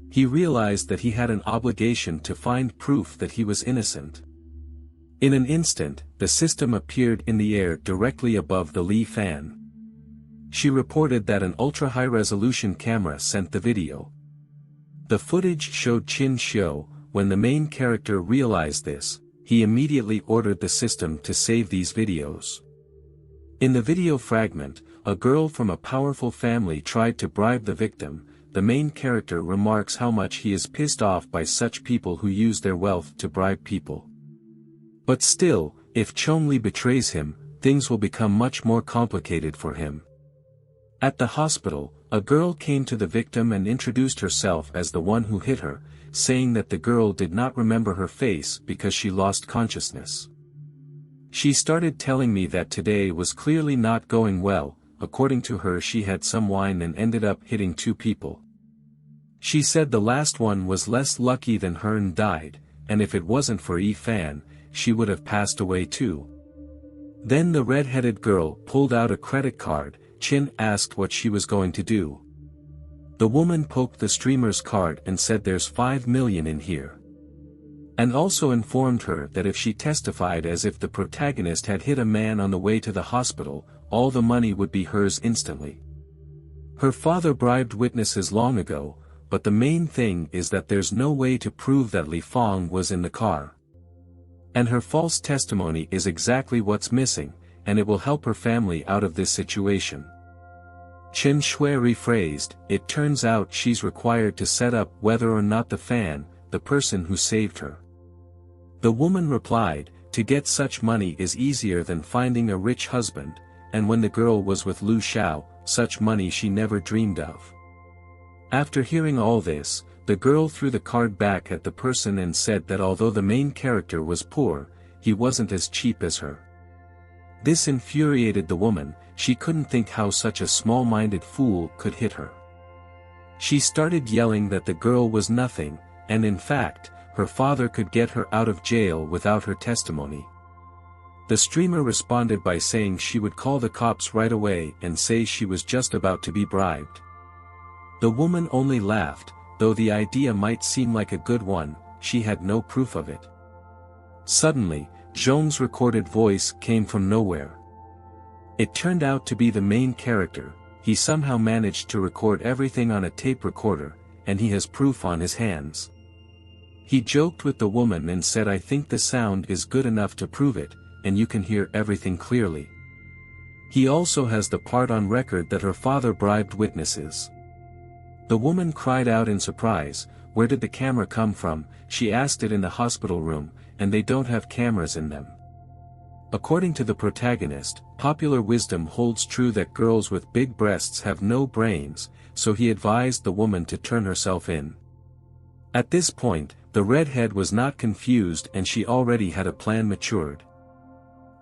He realized that he had an obligation to find proof that he was innocent. In an instant, the system appeared in the air directly above the Li Fan. She reported that an ultra-high-resolution camera sent the video. The footage showed Qin Xiu. When the main character realized this, he immediately ordered the system to save these videos. In the video fragment, a girl from a powerful family tried to bribe the victim. The main character remarks how much he is pissed off by such people who use their wealth to bribe people. But still, if Chongli betrays him, things will become much more complicated for him. At the hospital, A girl came to the victim and introduced herself as the one who hit her, saying that the girl did not remember her face because she lost consciousness. She started telling me that today was clearly not going well. According to her, she had some wine and ended up hitting 2 people. She said the last one was less lucky than her and died, and if it wasn't for Fan, she would have passed away too. Then the red-headed girl pulled out a credit card. Chin asked what she was going to do. The woman poked the streamer's card and said there's 5 million in here. And also informed her that if she testified as if the protagonist had hit a man on the way to the hospital, all the money would be hers instantly. Her father bribed witnesses long ago, but the main thing is that there's no way to prove that Li Fong was in the car. And her false testimony is exactly what's missing, and it will help her family out of this situation. Chen Shui rephrased, it turns out she's required to set up whether or not the fan, the person who saved her. The woman replied, to get such money is easier than finding a rich husband, and when the girl was with Lu Xiao, such money she never dreamed of. After hearing all this, the girl threw the card back at the person and said that although the main character was poor, he wasn't as cheap as her. This infuriated the woman. She couldn't think how such a small-minded fool could hit her. She started yelling that the girl was nothing, and in fact, her father could get her out of jail without her testimony. The streamer responded by saying she would call the cops right away and say she was just about to be bribed. The woman only laughed, though the idea might seem like a good one. She had no proof of it. Suddenly, Zhong's recorded voice came from nowhere. It turned out to be the main character. He somehow managed to record everything on a tape recorder, and he has proof on his hands. He joked with the woman and said, I think the sound is good enough to prove it, and you can hear everything clearly. He also has the part on record that her father bribed witnesses. The woman cried out in surprise, where did the camera come from? She asked it in the hospital room, and they don't have cameras in them. According to the protagonist, popular wisdom holds true that girls with big breasts have no brains, so he advised the woman to turn herself in. At this point, the redhead was not confused and she already had a plan matured.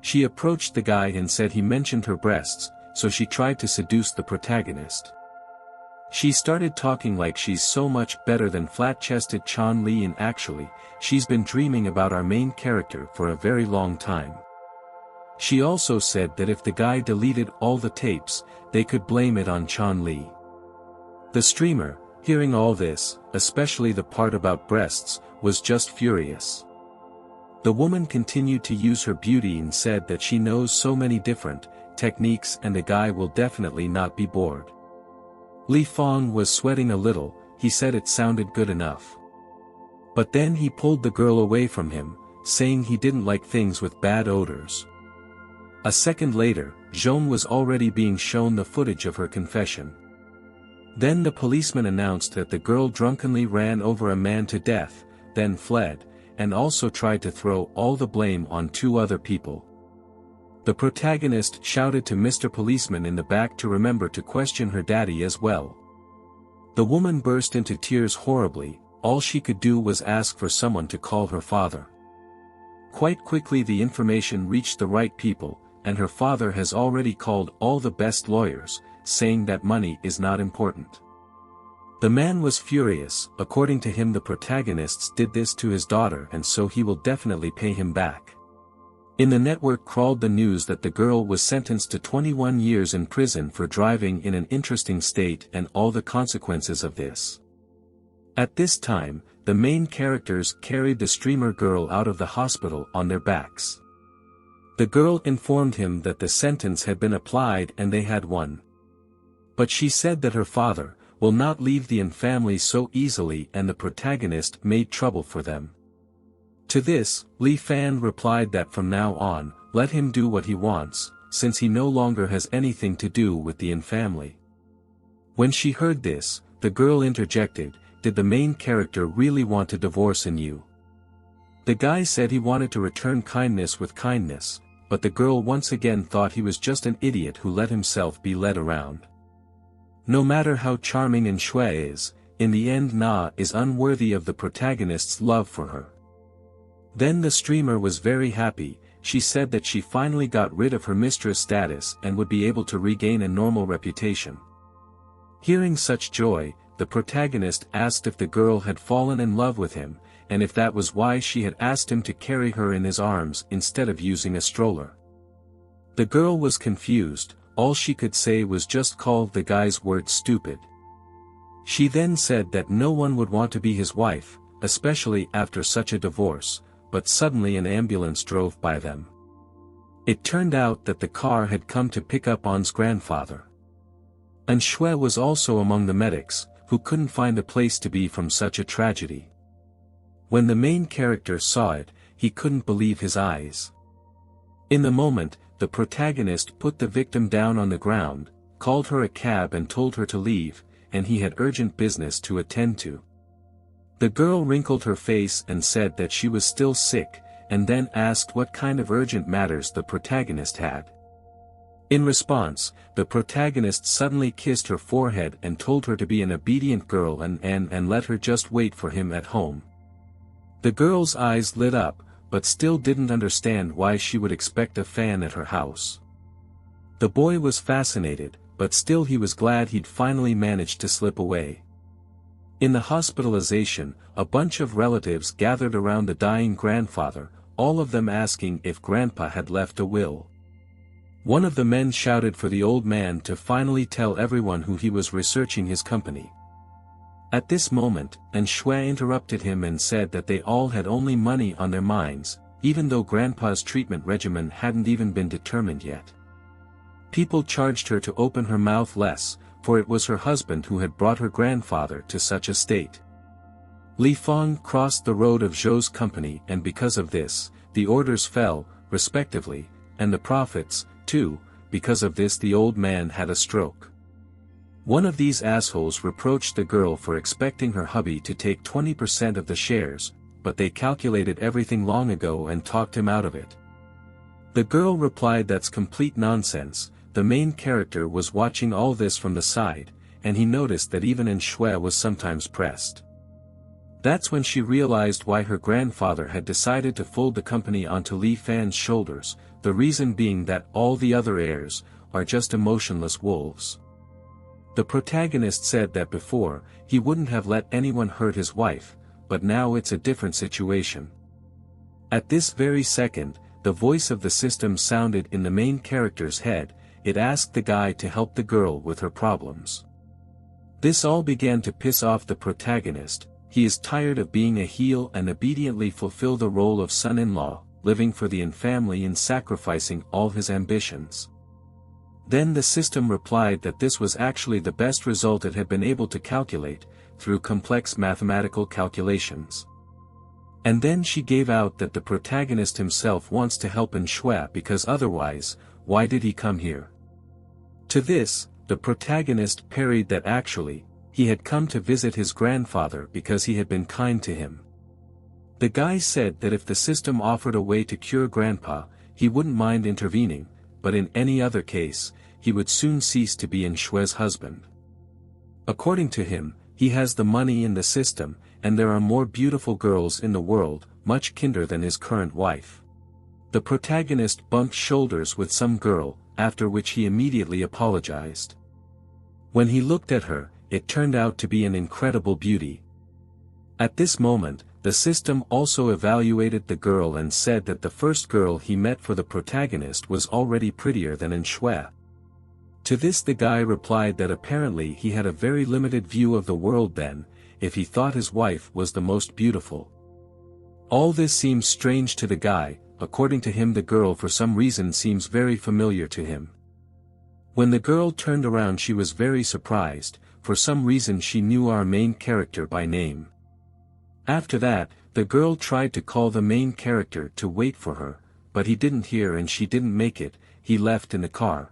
She approached the guy and said he mentioned her breasts, so she tried to seduce the protagonist. She started talking like she's so much better than flat-chested Chan Li, and actually, she's been dreaming about our main character for a very long time. She also said that if the guy deleted all the tapes, they could blame it on Chan Li. The streamer, hearing all this, especially the part about breasts, was just furious. The woman continued to use her beauty and said that she knows so many different techniques and the guy will definitely not be bored. Li Fong was sweating a little. He said it sounded good enough. But then he pulled the girl away from him, saying he didn't like things with bad odors. A second later, Zhong was already being shown the footage of her confession. Then the policeman announced that the girl drunkenly ran over a man to death, then fled, and also tried to throw all the blame on 2 other people. The protagonist shouted to Mr. Policeman in the back to remember to question her daddy as well. The woman burst into tears horribly. All she could do was ask for someone to call her father. Quite quickly the information reached the right people, and her father has already called all the best lawyers, saying that money is not important. The man was furious. According to him, the protagonists did this to his daughter and so he will definitely pay him back. In the network crawled the news that the girl was sentenced to 21 years in prison for driving in an interesting state and all the consequences of this. At this time, the main characters carried the streamer girl out of the hospital on their backs. The girl informed him that the sentence had been applied and they had won. But she said that her father will not leave the family so easily, and the protagonist made trouble for them. To this, Li Fan replied that from now on, let him do what he wants, since he no longer has anything to do with the family. When she heard this, the girl interjected, did the main character really want to divorce you? The guy said he wanted to return kindness with kindness, but the girl once again thought he was just an idiot who let himself be led around. No matter how charming Shui is, in the end Na is unworthy of the protagonist's love for her. Then the streamer was very happy. She said that she finally got rid of her mistress status and would be able to regain a normal reputation. Hearing such joy, the protagonist asked if the girl had fallen in love with him, and if that was why she had asked him to carry her in his arms instead of using a stroller. The girl was confused. All she could say was just call the guy's words stupid. She then said that no one would want to be his wife, especially after such a divorce, but suddenly an ambulance drove by them. It turned out that the car had come to pick up An's grandfather. Shui was also among the medics, who couldn't find a place to be from such a tragedy. When the main character saw it, he couldn't believe his eyes. In the moment, the protagonist put the victim down on the ground, called her a cab and told her to leave, and he had urgent business to attend to. The girl wrinkled her face and said that she was still sick, and then asked what kind of urgent matters the protagonist had. In response, the protagonist suddenly kissed her forehead and told her to be an obedient girl and let her just wait for him at home. The girl's eyes lit up, but still didn't understand why she would expect a fan at her house. The boy was fascinated, but still he was glad he'd finally managed to slip away. In the hospitalization, a bunch of relatives gathered around the dying grandfather, all of them asking if Grandpa had left a will. One of the men shouted for the old man to finally tell everyone who he was researching his company. At this moment, Shui interrupted him and said that they all had only money on their minds, even though Grandpa's treatment regimen hadn't even been determined yet. People charged her to open her mouth less, for it was her husband who had brought her grandfather to such a state. Li Feng crossed the road of Zhou's company, and because of this, the orders fell, respectively, and the profits, too. Because of this the old man had a stroke. One of these assholes reproached the girl for expecting her hubby to take 20% of the shares, but they calculated everything long ago and talked him out of it. The girl replied that's complete nonsense. The main character was watching all this from the side, and he noticed that even Shui was sometimes pressed. That's when she realized why her grandfather had decided to fold the company onto Li Fan's shoulders, the reason being that all the other heirs are just emotionless wolves. The protagonist said that before, he wouldn't have let anyone hurt his wife, but now it's a different situation. At this very second, the voice of the system sounded in the main character's head. It asked the guy to help the girl with her problems. This all began to piss off the protagonist. He is tired of being a heel and obediently fulfill the role of son-in-law, living for the family and sacrificing all his ambitions. Then the system replied that this was actually the best result it had been able to calculate, through complex mathematical calculations. And then she gave out that the protagonist himself wants to help Shui because otherwise, why did he come here? To this, the protagonist parried that actually, he had come to visit his grandfather because he had been kind to him. The guy said that if the system offered a way to cure Grandpa, he wouldn't mind intervening, but in any other case, he would soon cease to be Shui's husband. According to him, he has the money in the system, and there are more beautiful girls in the world, much kinder than his current wife. The protagonist bumped shoulders with some girl, after which he immediately apologized. When he looked at her, it turned out to be an incredible beauty. At this moment, the system also evaluated the girl and said that the first girl he met for the protagonist was already prettier than Shui. To this the guy replied that apparently he had a very limited view of the world then, if he thought his wife was the most beautiful. All this seems strange to the guy. According to him the girl for some reason seems very familiar to him. When the girl turned around she was very surprised, for some reason she knew our main character by name. After that, the girl tried to call the main character to wait for her, but he didn't hear and she didn't make it. He left in the car.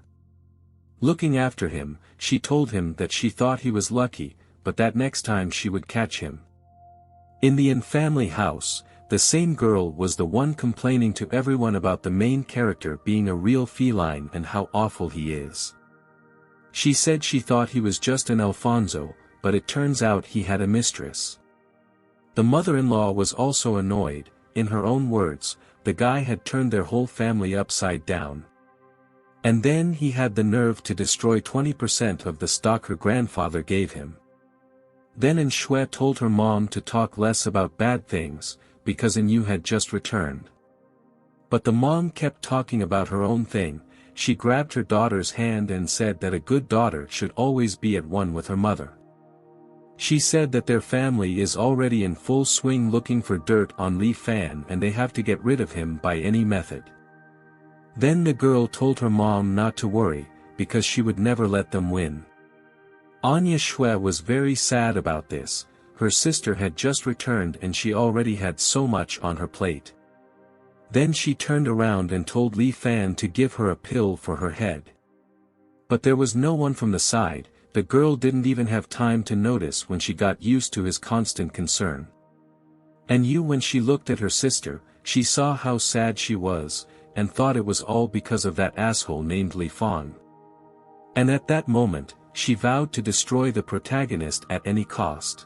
Looking after him, she told him that she thought he was lucky, but that next time she would catch him. In the family house, the same girl was the one complaining to everyone about the main character being a real feline and how awful he is. She said she thought he was just an Alfonso, but it turns out he had a mistress. The mother-in-law was also annoyed. In her own words, the guy had turned their whole family upside down. And then he had the nerve to destroy 20% of the stock her grandfather gave him. Then Shui told her mom to talk less about bad things, because Yu had just returned. But the mom kept talking about her own thing. She grabbed her daughter's hand and said that a good daughter should always be at one with her mother. She said that their family is already in full swing looking for dirt on Li Fan and they have to get rid of him by any method. Then the girl told her mom not to worry, because she would never let them win. Anya Shui was very sad about this. Her sister had just returned and she already had so much on her plate. Then she turned around and told Li Fan to give her a pill for her head. But there was no one from the side. The girl didn't even have time to notice when she got used to his constant concern. And when she looked at her sister, she saw how sad she was, and thought it was all because of that asshole named Li Fan. And at that moment, she vowed to destroy the protagonist at any cost.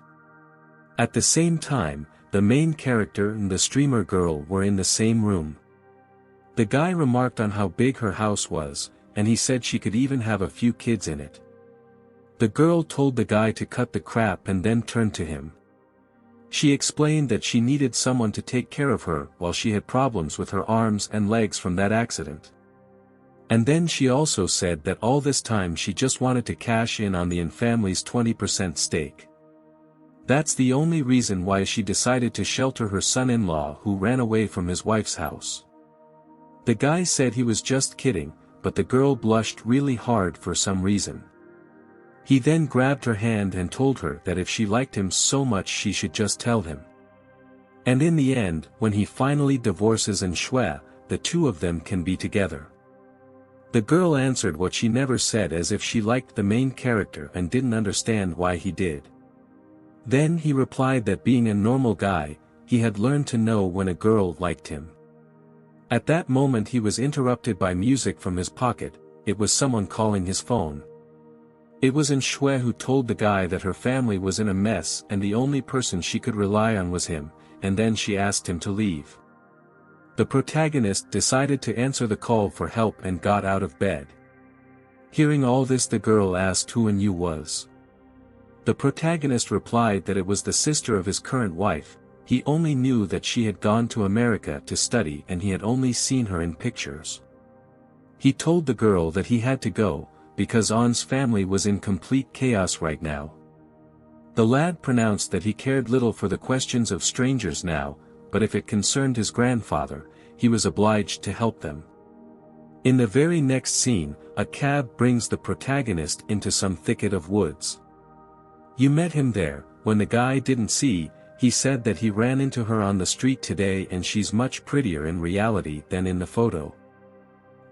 At the same time, the main character and the streamer girl were in the same room. The guy remarked on how big her house was, and he said she could even have a few kids in it. The girl told the guy to cut the crap and then turned to him. She explained that she needed someone to take care of her while she had problems with her arms and legs from that accident. And then she also said that all this time she just wanted to cash in on the family's 20% stake. That's the only reason why she decided to shelter her son-in-law who ran away from his wife's house. The guy said he was just kidding, but the girl blushed really hard for some reason. He then grabbed her hand and told her that if she liked him so much she should just tell him. And in the end, when he finally divorces Shui, the two of them can be together. The girl answered what she never said as if she liked the main character and didn't understand why he did. Then he replied that being a normal guy, he had learned to know when a girl liked him. At that moment he was interrupted by music from his pocket. It was someone calling his phone. It was Shui who told the guy that her family was in a mess and the only person she could rely on was him, and then she asked him to leave. The protagonist decided to answer the call for help and got out of bed. Hearing all this, the girl asked who Yu was. The protagonist replied that it was the sister of his current wife. He only knew that she had gone to America to study and he had only seen her in pictures. He told the girl that he had to go, because On's family was in complete chaos right now. The lad pronounced that he cared little for the questions of strangers now, but if it concerned his grandfather, he was obliged to help them. In the very next scene, a cab brings the protagonist into some thicket of woods. You met him there. When the guy didn't see, he said that he ran into her on the street today and she's much prettier in reality than in the photo.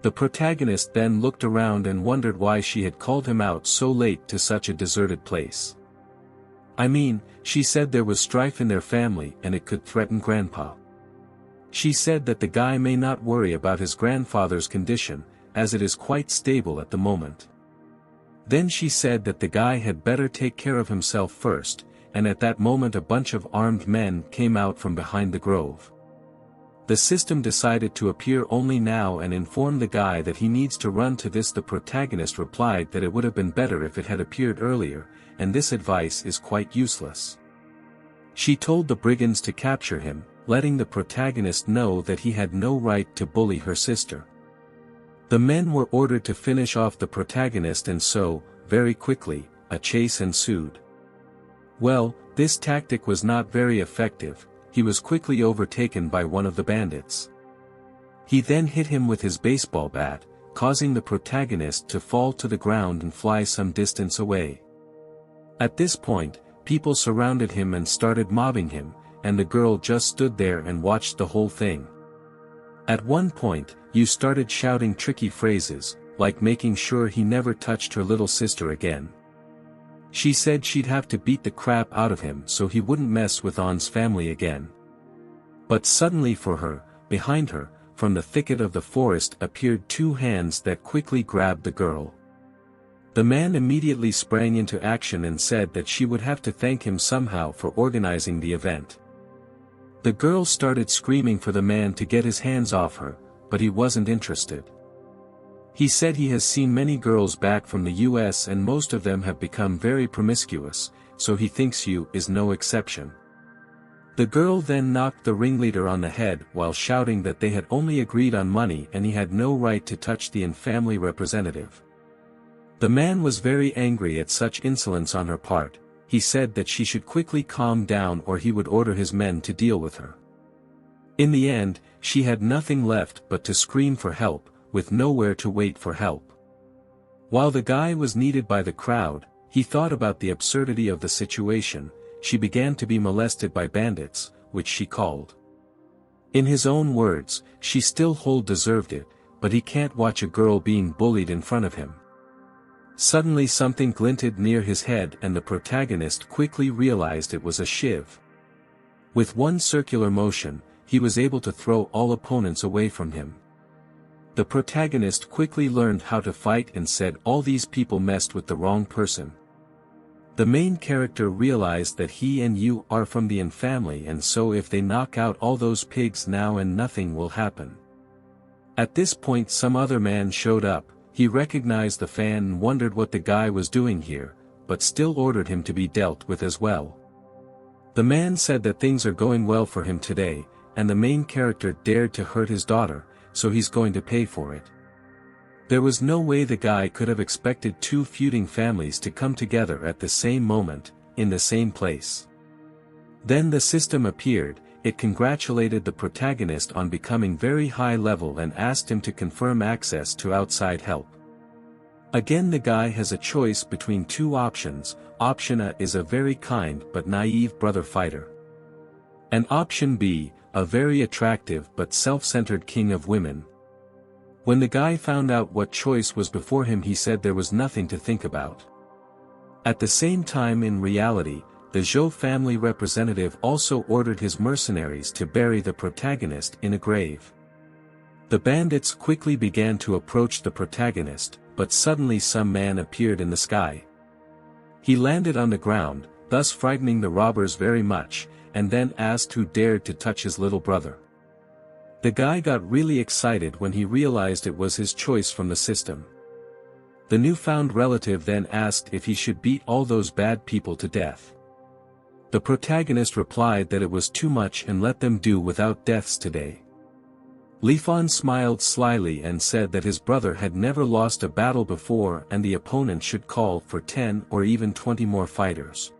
The protagonist then looked around and wondered why she had called him out so late to such a deserted place. I mean, she said there was strife in their family and it could threaten Grandpa. She said that the guy may not worry about his grandfather's condition, as it is quite stable at the moment. Then she said that the guy had better take care of himself first, and at that moment a bunch of armed men came out from behind the grove. The system decided to appear only now and inform the guy that he needs to run to this. The protagonist replied that it would have been better if it had appeared earlier, and this advice is quite useless. She told the brigands to capture him, letting the protagonist know that he had no right to bully her sister. The men were ordered to finish off the protagonist and so, very quickly, a chase ensued. Well, this tactic was not very effective. He was quickly overtaken by one of the bandits. He then hit him with his baseball bat, causing the protagonist to fall to the ground and fly some distance away. At this point, people surrounded him and started mobbing him, and the girl just stood there and watched the whole thing. At one point, Yu started shouting tricky phrases, like making sure he never touched her little sister again. She said she'd have to beat the crap out of him so he wouldn't mess with On's family again. But suddenly for her, behind her, from the thicket of the forest appeared two hands that quickly grabbed the girl. The man immediately sprang into action and said that she would have to thank him somehow for organizing the event. The girl started screaming for the man to get his hands off her, but he wasn't interested. He said he has seen many girls back from the US and most of them have become very promiscuous, so he thinks you is no exception. The girl then knocked the ringleader on the head while shouting that they had only agreed on money and he had no right to touch the family representative. The man was very angry at such insolence on her part. He said that she should quickly calm down or he would order his men to deal with her. In the end, she had nothing left but to scream for help, with nowhere to wait for help. While the guy was needed by the crowd, he thought about the absurdity of the situation. She began to be molested by bandits, which she called. In his own words, she still deserved it, but he can't watch a girl being bullied in front of him. Suddenly something glinted near his head and the protagonist quickly realized it was a shiv. With one circular motion, he was able to throw all opponents away from him. The protagonist quickly learned how to fight and said all these people messed with the wrong person. The main character realized that he and you are from the family and so if they knock out all those pigs now and nothing will happen. At this point some other man showed up. He recognized the fan and wondered what the guy was doing here, but still ordered him to be dealt with as well. The man said that things are going well for him today, and the main character dared to hurt his daughter, so he's going to pay for it. There was no way the guy could have expected two feuding families to come together at the same moment, in the same place. Then the system appeared. It congratulated the protagonist on becoming very high level and asked him to confirm access to outside help. Again the guy has a choice between two options. Option A is a very kind but naive brother fighter. And option B, a very attractive but self-centered king of women. When the guy found out what choice was before him he said there was nothing to think about. At the same time in reality, the Zhou family representative also ordered his mercenaries to bury the protagonist in a grave. The bandits quickly began to approach the protagonist, but suddenly some man appeared in the sky. He landed on the ground, thus frightening the robbers very much, and then asked who dared to touch his little brother. The guy got really excited when he realized it was his choice from the system. The newfound relative then asked if he should beat all those bad people to death. The protagonist replied that it was too much and let them do without deaths today. Li Fan smiled slyly and said that his brother had never lost a battle before and the opponent should call for 10 or even 20 more fighters.